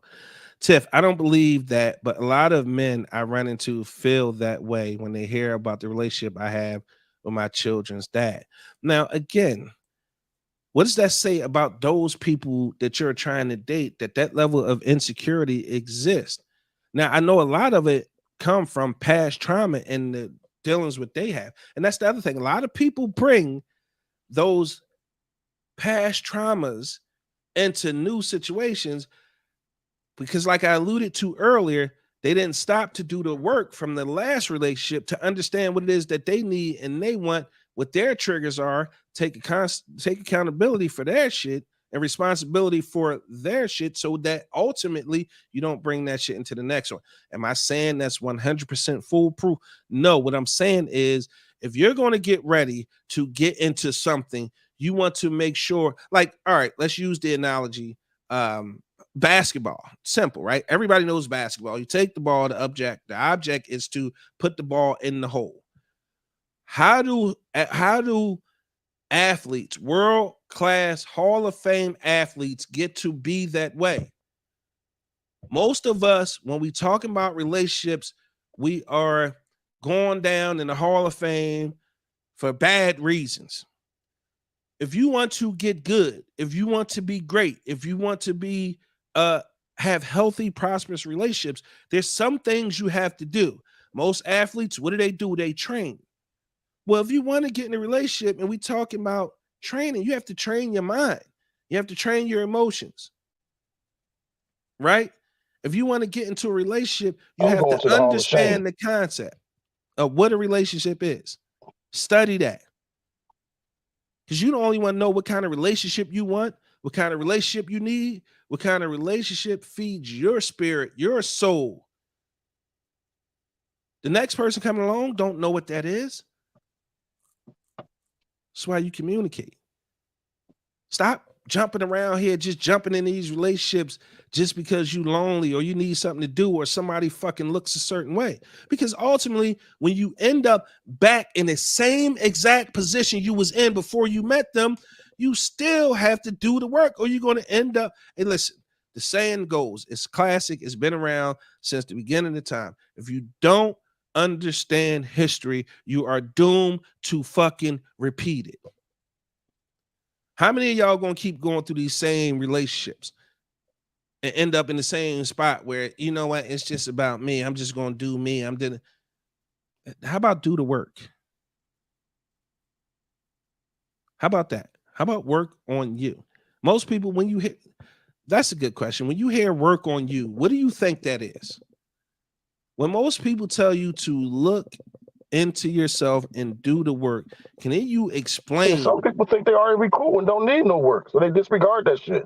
Tiff, I don't believe that, but a lot of men I run into feel that way when they hear about the relationship I have with my children's dad. Now, again, what does that say about those people that you're trying to date, that level of insecurity exists? Now, I know a lot of it come from past trauma and the dealings what they have. And that's the other thing. A lot of people bring those past traumas into new situations because, like I alluded to earlier, they didn't stop to do the work from the last relationship to understand what it is that they need and they want, what their triggers are, take accountability for their shit and responsibility for their shit so that ultimately you don't bring that shit into the next one. Am I saying that's 100% foolproof? No, what I'm saying is if you're going to get ready to get into something, you want to make sure, like, all right, let's use the analogy, basketball. Simple, right? Everybody knows basketball. You take the ball, the object is to put the ball in the hole. How do athletes, world-class Hall of Fame athletes, get to be that way? Most of us, when we talking about relationships, we are going down in the Hall of Fame for bad reasons. If you want to get good, if you want to be great, if you want to be have healthy, prosperous relationships, there's some things you have to do. Most athletes, what do? They train. Well, if you want to get in a relationship and we talking about training, you have to train your mind. You have to train your emotions, right? If you want to get into a relationship, you I'm have going to to the Hall of Shame. understand the concept of what a relationship is. Study that. Because you don't only want to know what kind of relationship you want, what kind of relationship you need, what kind of relationship feeds your spirit, your soul. The next person coming along don't know what that is. That's why you communicate. Stop jumping around here, just jumping in these relationships just because you lonely or you need something to do or somebody fucking looks a certain way. Because ultimately, when you end up back in the same exact position you was in before you met them, you still have to do the work or you're going to end up. And listen, the saying goes, it's classic, it's been around since the beginning of time. If you don't understand history, you are doomed to fucking repeat it. How many of y'all gonna keep going through these same relationships and end up in the same spot where, you know what, it's just about me. I'm just gonna do me. How about do the work? How about that? How about work on you? Most people, when you hit, that's a good question. When you hear work on you, what do you think that is? When most people tell you to look into yourself and do the work, can you explain? Some people think they already cool and don't need no work, so they disregard that shit.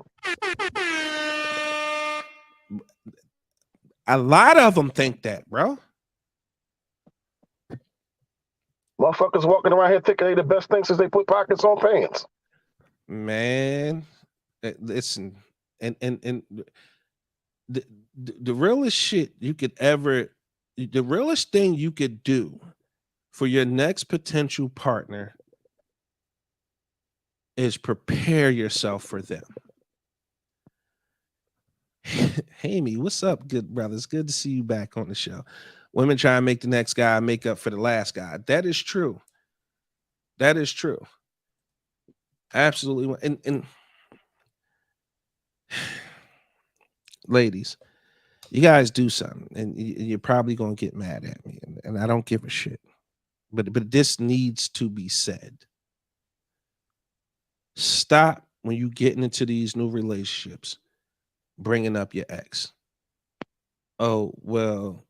A lot of them think that, bro. Motherfuckers walking around here thinking they the best thing since they put pockets on pants. Man, listen, and the realest shit you could ever, the realest thing you could do for your next potential partner is prepare yourself for them. Amy, what's up, good brothers? Good to see you back on the show. Women try and make the next guy make up for the last guy. That is true. That is true. Absolutely. And ladies, you guys do something, and you're probably gonna get mad at me, and I don't give a shit. But this needs to be said. Stop when you getting into these new relationships, bringing up your ex. Oh well,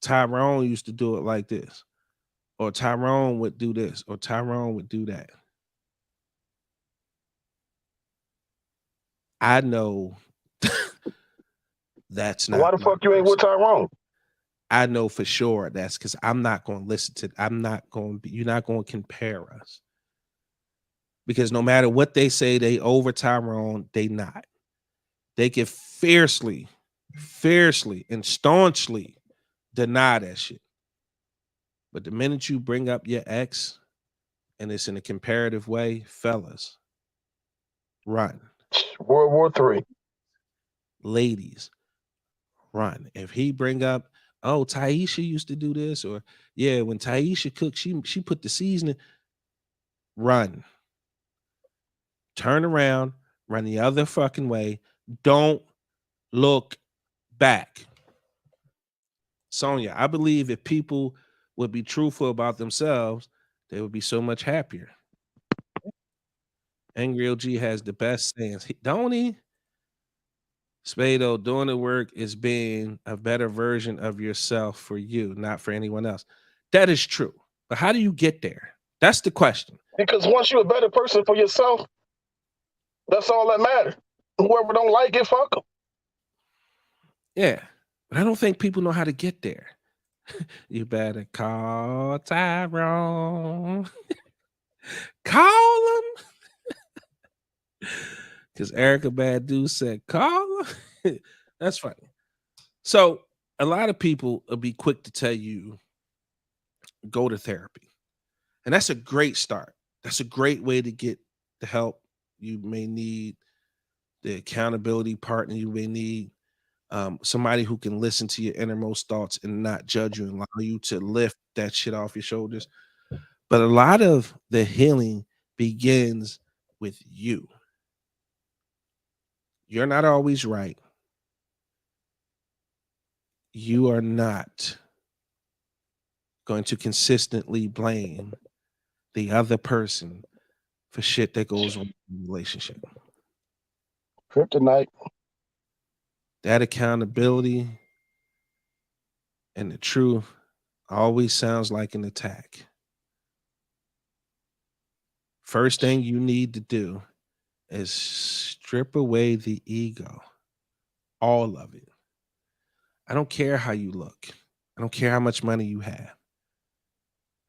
Tyrone used to do it like this, or Tyrone would do this, or Tyrone would do that. I know that's not. Why the fuck you ain't with Tyrone? I know for sure that's because I'm not going to listen to. I'm not going to. You're not going to compare us because no matter what they say, they over Tyrone. They not. They can fiercely, and staunchly deny that shit. But the minute you bring up your ex, and it's in a comparative way, fellas, run. World War III. Ladies, run. If he bring up, oh, Taisha used to do this, or yeah, when Taisha cooked, she put the seasoning. Run. Turn around, run the other fucking way. Don't look back. Sonia, I believe if people would be truthful about themselves, they would be so much happier. Angry OG has the best sayings. Don't he? Spado, doing the work is being a better version of yourself for you, not for anyone else. That is true. But how do you get there? That's the question. Because once you're a better person for yourself, that's all that matters. Whoever don't like it, fuck them. Yeah. But I don't think people know how to get there. You better call Tyrone. Call him. Because Erica Badu said, call him. That's funny. So a lot of people will be quick to tell you, go to therapy. And that's a great start. That's a great way to get the help you may need, the accountability partner you may need, somebody who can listen to your innermost thoughts and not judge you and allow you to lift that shit off your shoulders. But a lot of the healing begins with you. You're not always right. You are not going to consistently blame the other person for shit that goes on in the relationship. Kryptonite. That accountability and the truth always sounds like an attack. First thing you need to do is strip away the ego, all of it. I don't care how you look. I don't care how much money you have.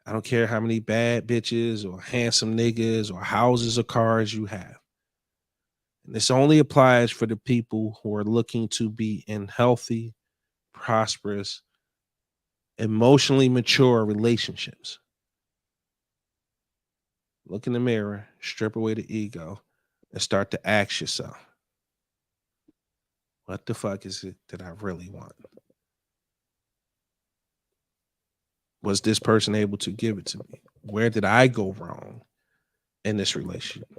I don't care how many bad bitches or handsome niggas or houses or cars you have. This only applies for the people who are looking to be in healthy, prosperous, emotionally mature relationships. Look in the mirror, strip away the ego, and start to ask yourself, what the fuck is it that I really want? Was this person able to give it to me? Where did I go wrong in this relationship?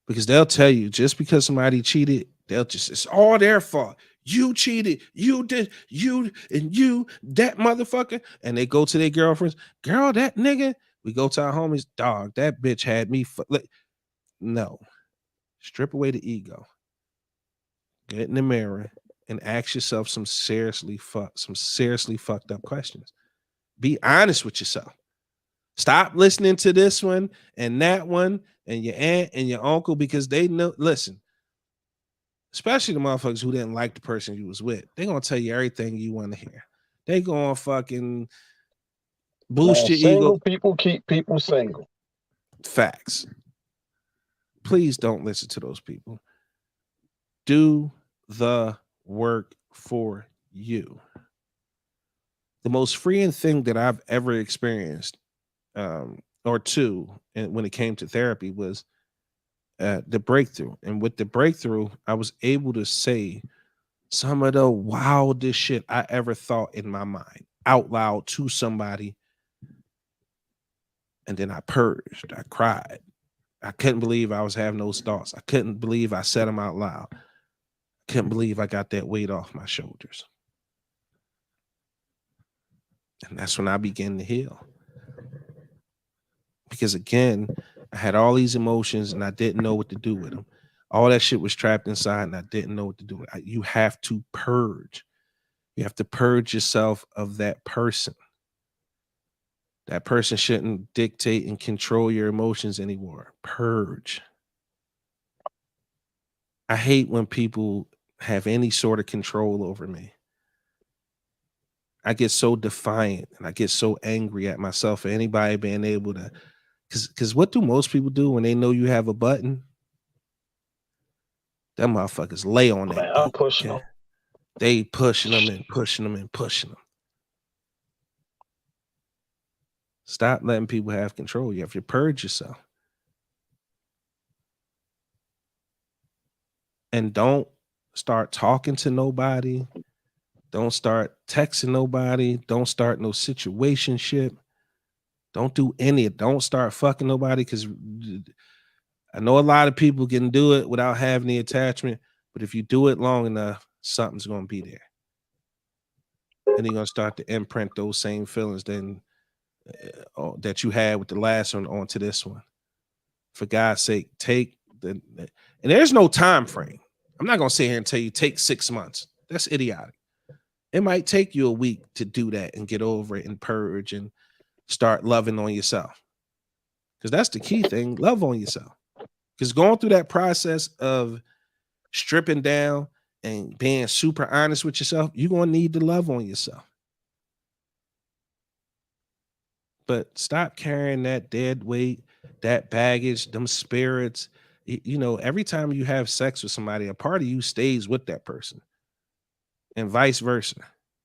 Because they'll tell you, just because somebody cheated, it's all their fault. You cheated, you did, you, and you, that motherfucker. And they go to their girlfriends, girl, that nigga. We go to our homies, dog, that bitch had me. No, strip away the ego. Get in the mirror and ask yourself some seriously fucked up questions. Be honest with yourself. Stop listening to this one and that one and your aunt and your uncle, because they know, listen, especially the motherfuckers who didn't like the person you was with. They're going to tell you everything you want to hear. They going to fucking boost your ego. Single people keep people single. Facts. Please don't listen to those people. Do the work for you. The most freeing thing that I've ever experienced, or two, and when it came to therapy, was the breakthrough. And with the breakthrough, I was able to say some of the wildest shit I ever thought in my mind out loud to somebody. And then I purged, I cried. I couldn't believe I was having those thoughts. I couldn't believe I said them out loud. I couldn't believe I got that weight off my shoulders. And that's when I began to heal. Because again, I had all these emotions and I didn't know what to do with them. All that shit was trapped inside and I didn't know what to do with it. You have to purge. You have to purge yourself of that person. That person shouldn't dictate and control your emotions anymore. Purge. I hate when people have any sort of control over me. I get so defiant and I get so angry at myself for anybody being able to, because what do most people do when they know you have a button? Them motherfuckers lay on that. Man, I'm pushing them. They pushing them and pushing them and pushing them. Stop letting people have control. You have to purge yourself. And don't start talking to nobody. Don't start texting nobody. Don't start no situationship. Don't do any. Don't start fucking nobody, because I know a lot of people can do it without having the attachment, but if you do it long enough, something's going to be there. And you're going to start to imprint those same feelings then that you had with the last one onto this one. For God's sake, take and there's no time frame. I'm not going to sit here and tell you take 6 months. That's idiotic. It might take you a week to do that and get over it and purge and start loving on yourself. Because that's the key thing. Love on yourself. Because going through that process of stripping down and being super honest with yourself, you're going to need to love on yourself. But stop carrying that dead weight, that baggage, them spirits. You know, every time you have sex with somebody, a part of you stays with that person. And vice versa.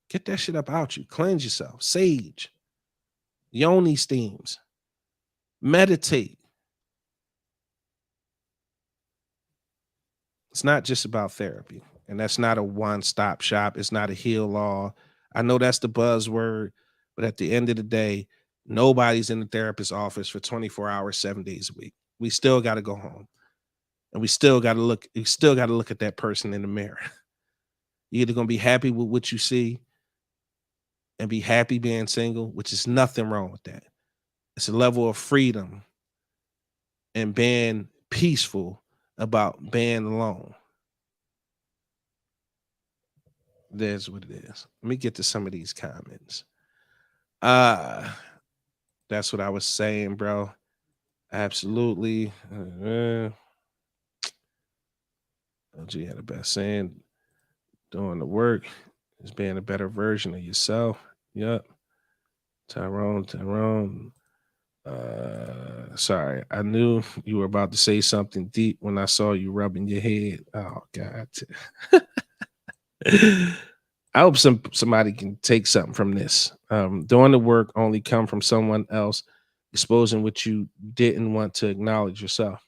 Get that shit up out you. Cleanse yourself. Sage. Yoni steams. Meditate. It's not just about therapy. And that's not a one-stop shop. It's not a heal all. I know that's the buzzword, but at the end of the day, nobody's in the therapist's office for 24 hours, 7 days a week. We still got to go home. And we still got to look at that person in the mirror. You're either going to be happy with what you see and be happy being single, which is nothing wrong with that. It's a level of freedom and being peaceful about being alone. There's what it is. Let me get to some of these comments. That's what I was saying, bro. Absolutely. LG had the best saying, doing the work is being a better version of yourself. Yep. Tyrone. Sorry, I knew you were about to say something deep when I saw you rubbing your head. Oh God. I hope somebody can take something from this. Doing the work only come from someone else exposing what you didn't want to acknowledge yourself.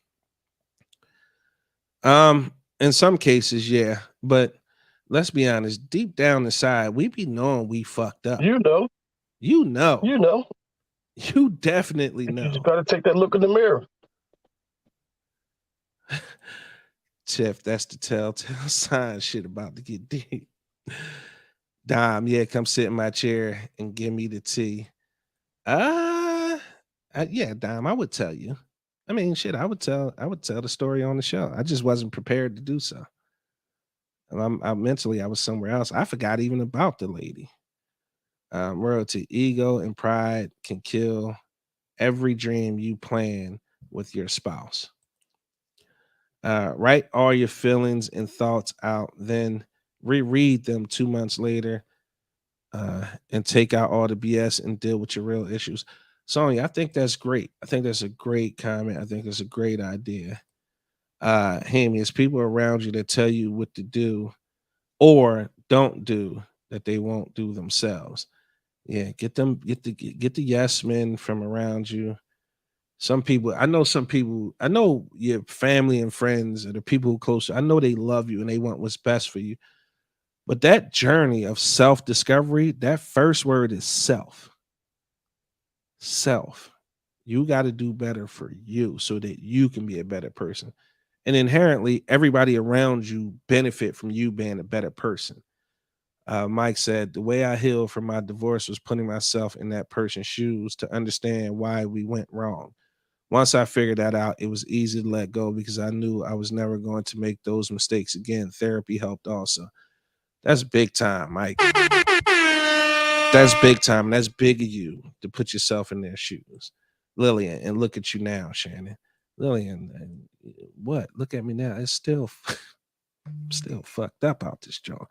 In some cases, yeah, but let's be honest, deep down inside, we be knowing we fucked up. You know, You know, you know. you definitely You just know. got to take that look in the mirror. Tiff, that's the telltale sign shit about to get deep. Dom, yeah, come sit in my chair and give me the tea. Yeah, Dom, I would tell you. I mean, shit, I would tell the story on the show. I just wasn't prepared to do so. I mentally, I was somewhere else. I forgot even about the lady. Royalty, ego, and pride can kill every dream you plan with your spouse. Write all your feelings and thoughts out, then reread them 2 months later, and take out all the BS and deal with your real issues. Sonya, I think that's great. I think that's a great comment. I think it's a great idea. Hammy, it's people around you that tell you what to do or don't do that they won't do themselves. Yeah, get the yes men from around you. Some people, I know your family and friends or the people who close, I know they love you and they want what's best for you. But that journey of self-discovery, that first word is self. Self. You got to do better for you so that you can be a better person. And inherently, everybody around you benefit from you being a better person. Mike said, the way I healed from my divorce was putting myself in that person's shoes to understand why we went wrong. Once I figured that out, it was easy to let go because I knew I was never going to make those mistakes again. Therapy helped also. That's big time, Mike. That's big time. That's big of you to put yourself in their shoes. Lillian, and look at you now, Shannon. Lillian, what? Look at me now. It's still still fucked up out this joint.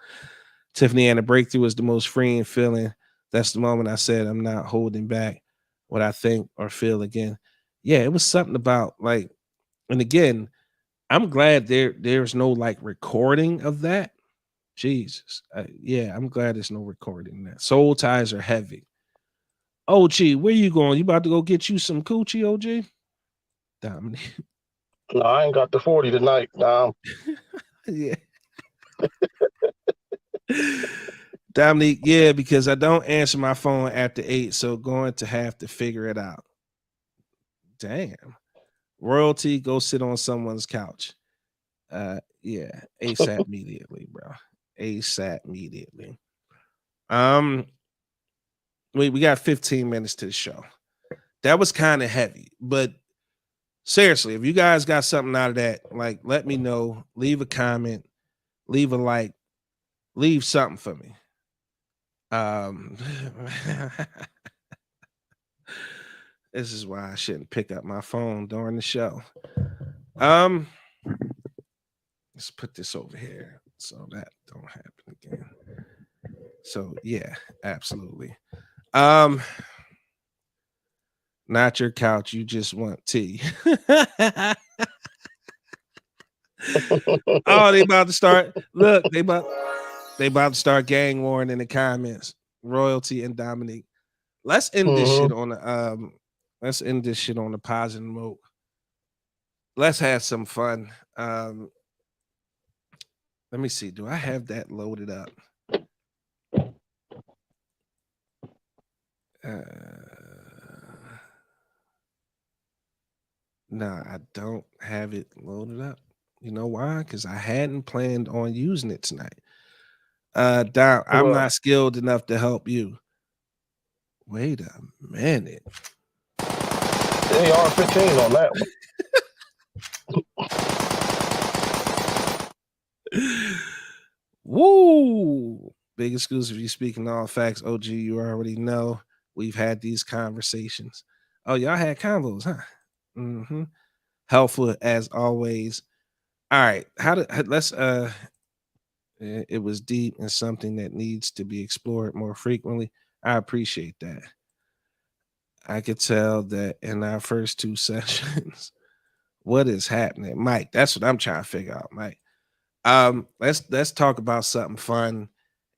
Tiffany, and a breakthrough is the most freeing feeling. That's the moment I said I'm not holding back what I think or feel again. Yeah, it was something about like, and again, I'm glad there's no like recording of that. Jesus, yeah, I'm glad there's no recording that. Soul ties are heavy. OG, where you going? You about to go get you some coochie, OG? Dominic. No, I ain't got the 40 tonight. Yeah. Dominique, yeah, because I don't answer my phone after 8, so going to have to figure it out. Damn. Royalty, go sit on someone's couch. Yeah, ASAP immediately, bro. ASAP immediately. We got 15 minutes to the show. That was kind of heavy, but seriously, if you guys got something out of that, like let me know. Leave a comment, leave a like, leave something for me. This is why I shouldn't pick up my phone during the show. Let's put this over here so that don't happen again. So yeah, absolutely. Not your couch, you just want tea. Oh, they about to start. Look, they about to start gang warring in the comments. Royalty and Dominique. Let's end this shit on the let's end this shit on a positive note. Let's have some fun. Let me see. Do I have that loaded up? No, I don't have it loaded up. You know why? Because I hadn't planned on using it tonight. Dom, I'm not skilled enough to help you. Wait a minute. They are 15 on that one. Woo! Big exclusive. You speaking all facts, OG. You already know we've had these conversations. Oh, y'all had convos, huh? Mm-hmm. Helpful as always. All right. Let's it was deep and something that needs to be explored more frequently. I appreciate that. I could tell that in our first 2 sessions, what is happening, Mike? That's what I'm trying to figure out, Mike. Let's talk about something fun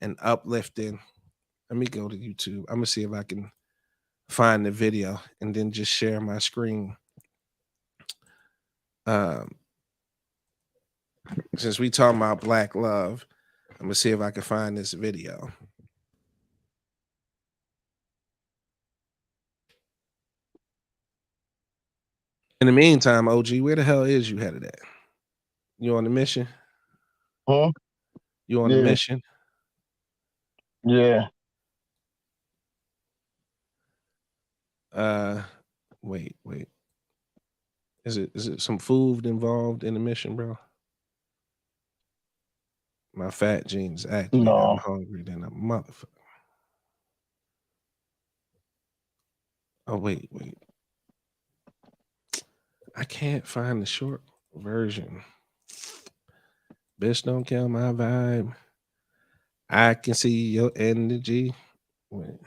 and uplifting. Let me go to YouTube. I'm gonna see if I can find the video and then just share my screen. Um, since we talking about black love, I'm gonna see if I can find this video. In the meantime, OG, where the hell is you headed at? You on the mission? Huh? You on the Yeah. mission? Yeah. Wait. Is it some food involved in the mission, bro? My fat genes activated. I'm No. hungry than a motherfucker. Oh, wait. I can't find the short version. Bitch, don't kill my vibe. I can see your energy. Wait.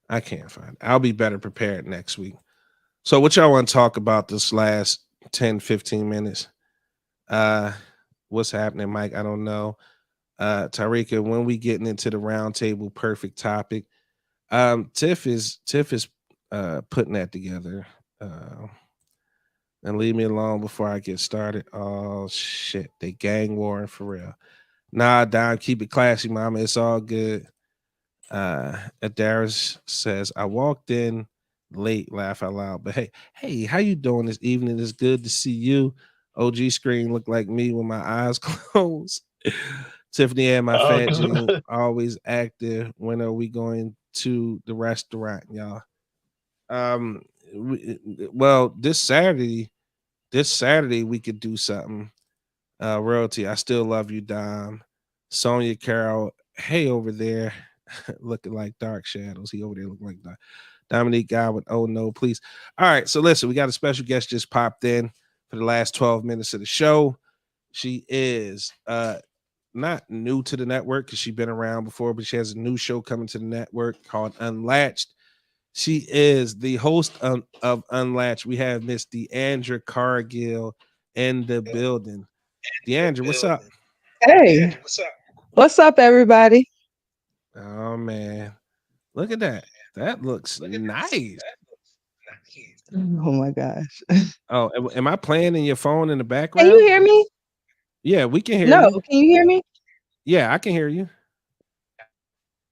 I can't find it. I'll be better prepared next week. So what y'all want to talk about this last 10, 15 minutes? What's happening, Mike? I don't know. Tarika, when we getting into the round table perfect topic? Tiff is putting that together. And leave me alone before I get started. Oh shit, they gang warring for real. Nah, Dime, keep it classy, mama. It's all good. Adaris says, I walked in late, laugh out loud. But hey, how you doing this evening? It's good to see you. OG screen look like me with my eyes closed. Tiffany and my fat jean always active. When are we going to the restaurant, y'all? Well, this Saturday we could do something. Royalty, I still love you, Dom. Sonia Carroll, hey over there, looking like dark shadows. He over there looking like dark. Dominique Godwin, oh no, please. All right, so listen, we got a special guest just popped in for the last 12 minutes of the show. She is not new to the network because she's been around before, but she has a new show coming to the network called Unlatched. She is the host of Unlatched. We have Miss Deandra Cargill in the building. Deandra, what's up? Hey, what's up, everybody? Oh man, look at that. That looks nice. Oh my gosh. Oh, am I playing in your phone in the Can background? you hear me? Yeah, we can hear No, you. can you hear me? Yeah, I can hear you.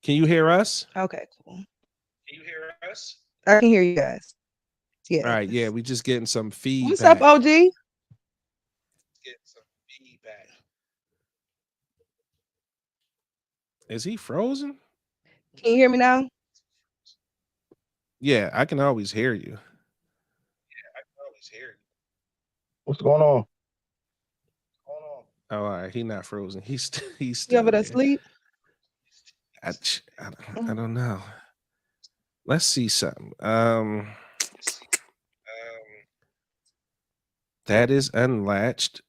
Can you hear us? Okay, cool. Can you hear us? I can hear you guys. Yeah. All right, yeah, we just getting some feedback. What's up, OG? Getting some feedback. Is he frozen? Can you hear me now? Yeah, I can always hear you. What's going on? Oh, all right, he not frozen. He's You still over there there. asleep? I don't know. Let's see something. That is unlatched.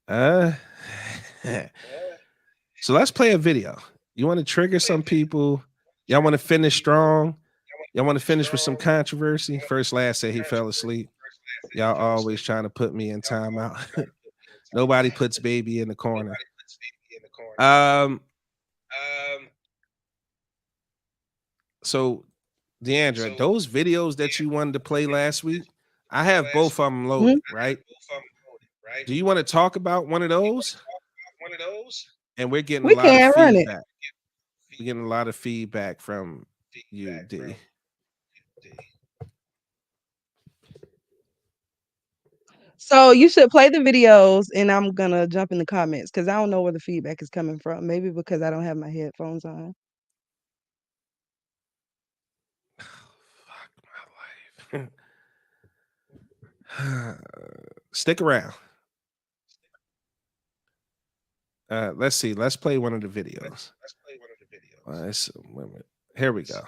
So let's play a video. You want to trigger some people? Y'all want to finish strong? Y'all want to finish with some controversy? First Last said he fell asleep. Y'all always trying to put me in timeout. Nobody puts baby in the corner. So Deandra, those videos that you wanted to play last week, I have both of them loaded, right? Do you want to talk about one of those? And we're getting We a lot of can't run it. feedback. We're getting a lot of feedback from you, D. So you should play the videos, and I'm gonna jump in the comments because I don't know where the feedback is coming from. Maybe because I don't have my headphones on. Fuck my life. Stick around. Let's see. Let's play one of the videos. Wait a minute. Here we go.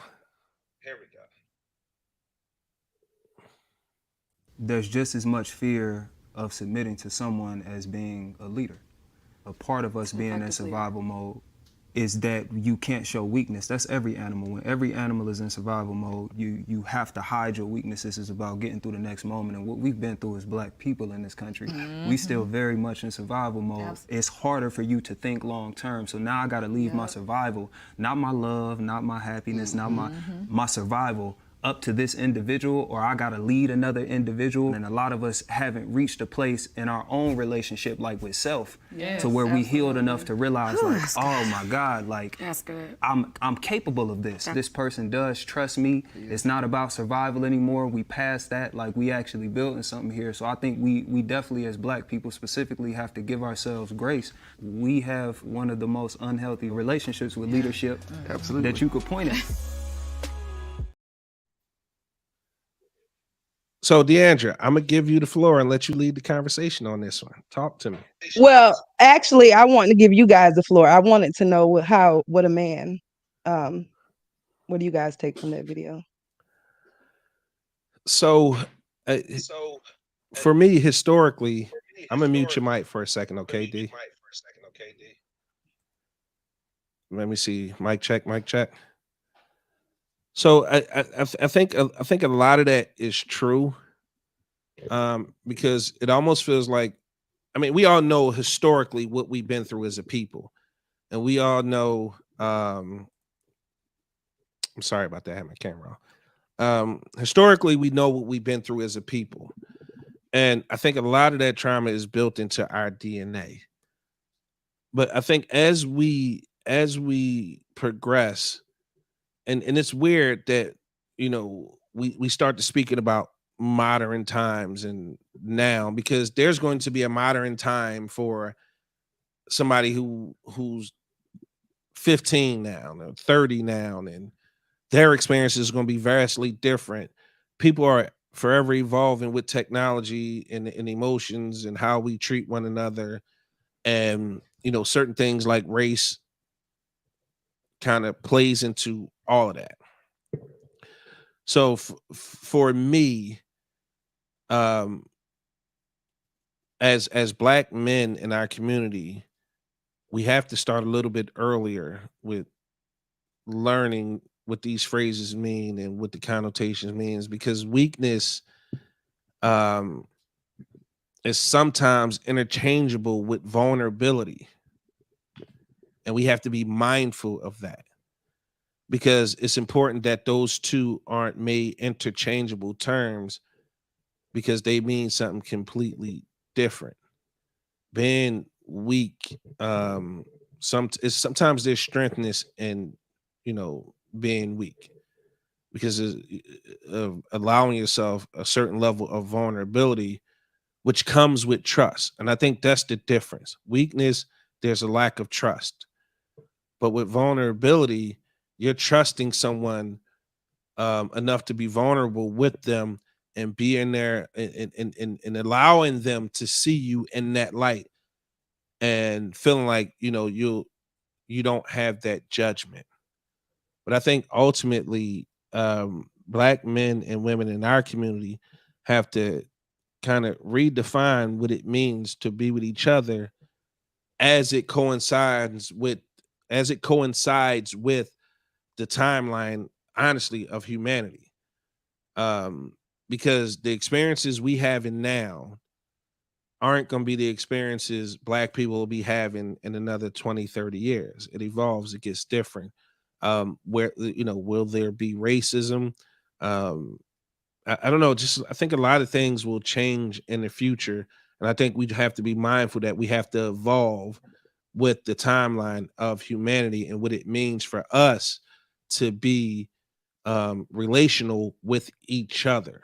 there's just as much fear of submitting to someone as being a leader. A part of us being in survival mode is that you can't show weakness. That's every animal. When every animal is in survival mode, you have to hide your weaknesses. It's about getting through the next moment. And what we've been through as black people in this country, we still very much in survival mode. It's harder for you to think long term. So now I gotta leave my survival, not my love, not my happiness, not my survival, up to this individual, or I gotta lead another individual. And a lot of us haven't reached a place in our own relationship, like with self, to where we healed enough to realize, like, oh my God, like, that's good. I'm capable of this. This person does trust me. It's not about survival anymore. We passed that, like, we actually building something here. So I think we definitely, as black people specifically, have to give ourselves grace. We have one of the most unhealthy relationships with leadership that you could point at. So, Deandra, I'm gonna give you the floor and let you lead the conversation on this one. Talk to me. Well, actually, I want to give you guys the floor. I wanted to know what a man. What do you guys take from that video? So, for me, historically, I'm gonna mute your mic for a second, okay, D? Let me see. Mic check. Mic check. So I think a lot of that is true, because it almost feels like, I mean, we all know historically what we've been through as a people, and we all know. I'm sorry about that. I had my camera off. Historically, we know what we've been through as a people, and I think a lot of that trauma is built into our DNA. But I think as we progress, and it's weird that, you know, we start to speaking about modern times and now, because there's going to be a modern time for somebody who's 15 now or 30 now, and their experience is going to be vastly different. People are forever evolving with technology and emotions and how we treat one another, and, you know, certain things like race kind of plays into all of that. So for me, as black men in our community, we have to start a little bit earlier with learning what these phrases mean and what the connotations means, because weakness is sometimes interchangeable with vulnerability, and we have to be mindful of that, because it's important that those two aren't made interchangeable terms, because they mean something completely different. Being weak, sometimes there's strengthness in, you know, being weak, because of allowing yourself a certain level of vulnerability, which comes with trust. And I think that's the difference. Weakness, there's a lack of trust, but with vulnerability, you're trusting someone enough to be vulnerable with them and be in there, and allowing them to see you in that light, and feeling like, you know, you don't have that judgment. But I think ultimately, black men and women in our community have to kind of redefine what it means to be with each other, as it coincides with the timeline, honestly, of humanity. Because the experiences we have in now aren't going to be the experiences black people will be having in another 20, 30 years. It evolves, it gets different. Where, you know, will there be racism? I don't know. Just, I think a lot of things will change in the future, and I think we have to be mindful that we have to evolve with the timeline of humanity and what it means for us to be relational with each other.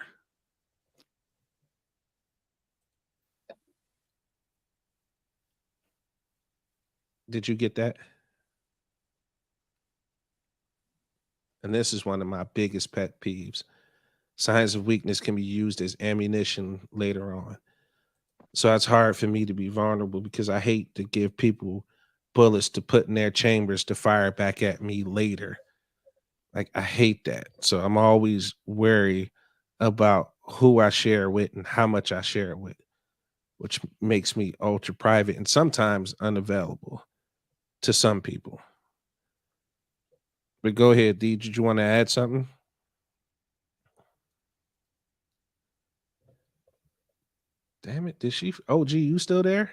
Did you get that? And this is one of my biggest pet peeves. Signs of weakness can be used as ammunition later on. So it's hard for me to be vulnerable, because I hate to give people bullets to put in their chambers to fire back at me later. Like, I hate that. So I'm always wary about who I share with and how much I share it with, which makes me ultra private and sometimes unavailable to some people. But go ahead, D. Did you want to add something? Damn it. Did she? OG, you still there?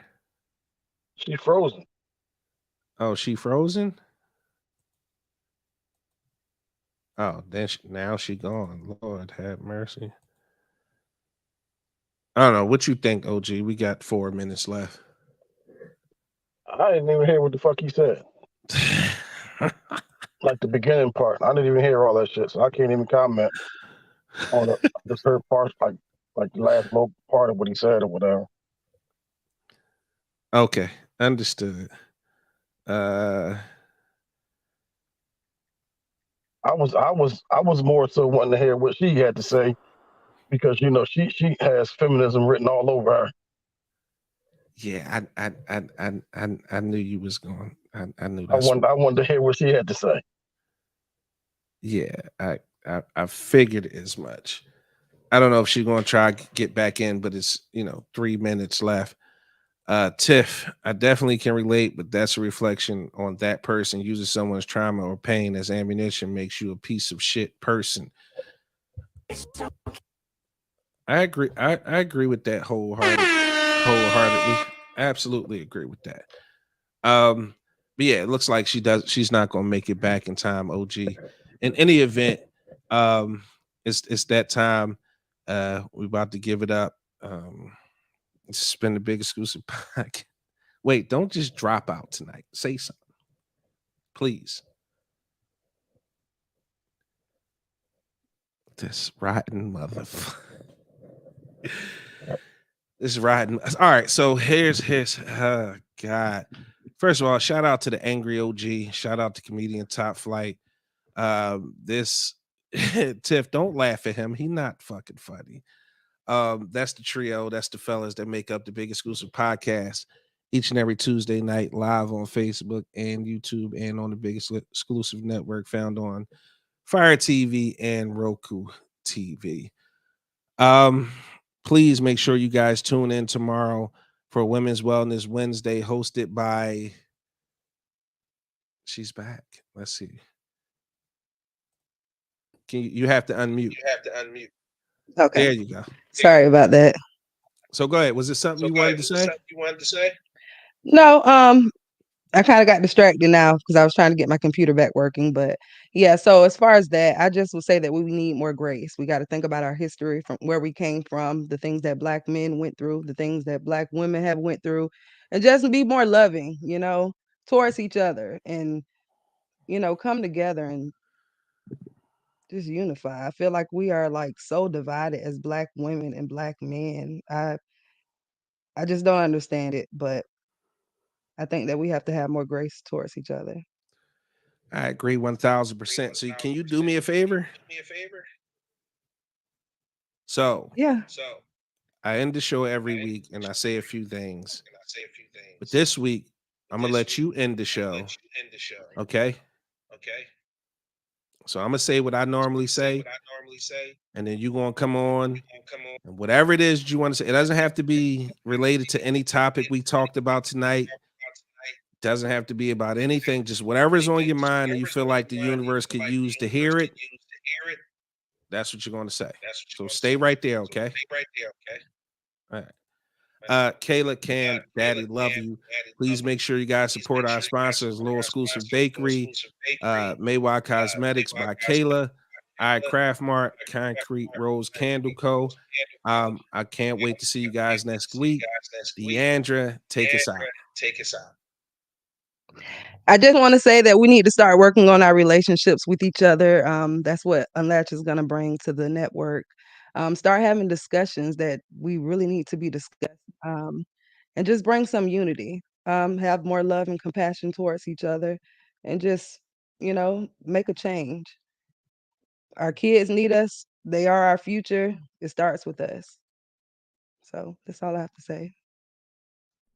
She's frozen. Oh, she frozen? Oh, then now she gone. Lord have mercy. I don't know. What you think, OG? We got 4 minutes left. I didn't even hear what the fuck he said. Like the beginning part. I didn't even hear all that shit, so I can't even comment on it. I just heard parts like the last little part of what he said or whatever. Okay, understood. I was more so wanting to hear what she had to say because you know she has feminism written all over her. Yeah, I knew you was going. I knew I that's. wanted to hear what she had to say. Yeah, I figured as much. I don't know if she's going to try to get back in, but it's 3 minutes left. Tiff, I definitely can relate, but that's a reflection on that person. Using someone's trauma or pain as ammunition makes you a piece of shit person. I agree. I agree with that wholeheartedly. Absolutely agree with that. But yeah, it looks like she's not gonna make it back in time, OG. In any event, it's that time. We're about to give it up. It's been the big exclusive podcast. Wait, don't just drop out tonight. Say something, please. This rotten motherfucker. This rotten. All right, so here's God. First of all, shout out to the angry OG. Shout out to comedian Top Flight. This Tiff, don't laugh at him. He not fucking funny. That's the trio. That's the fellas that make up the big exclusive podcast each and every Tuesday night live on Facebook and YouTube and on the biggest exclusive network found on Fire TV and Roku TV. Please make sure you guys tune in tomorrow for Women's Wellness Wednesday, hosted by. She's back. Let's see. You have to unmute? Okay. There you go. Sorry about that. So go ahead. Was it something you wanted to say? No, I kind of got distracted now because I was trying to get my computer back working. But yeah, so as far as that, I just would say that we need more grace. We got to think about our history, from where we came from, the things that Black men went through, the things that Black women have went through, and just be more loving, towards each other, and come together and just unify. I feel like we are like so divided as Black women and Black men. I just don't understand it, but I think that we have to have more grace towards each other. I agree 1000%. So can you do me a favor? So Yeah. I end the show every week and I say a few things. But this week, I'm gonna let you end the show. Okay. So I'm gonna say what I normally say, and then you're gonna come on and whatever it is you want to say. It doesn't have to be related to any topic we talked about tonight. Doesn't have to be about anything, just whatever's on your mind and you feel like the universe could use to hear it. That's what you're going to say. So stay right there, okay? All right. Kayla, Cam, Daddy, love you. Please make sure you guys support our sponsors, Little Exclusive Bakery, Maywa Cosmetics by Kayla, I Craft Mart, Concrete Rose Candle Co. I can't wait to see you guys next week. Deandra, take us out. I just want to say that we need to start working on our relationships with each other. That's what Unlatch is going to bring to the network. Start having discussions that we really need to be discussed, and just bring some unity. Have more love and compassion towards each other, and just make a change. Our kids need us. They are our future. It starts with us. So that's all I have to say.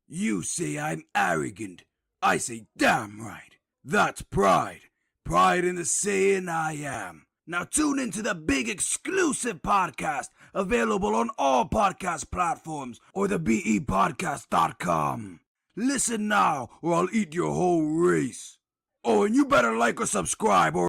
You say I'm arrogant. I say damn right. That's pride. Pride in the saying I am. Now tune into the big exclusive podcast available on all podcast platforms or the BEpodcast.com. Listen now or I'll eat your whole race. Oh, and you better like or subscribe or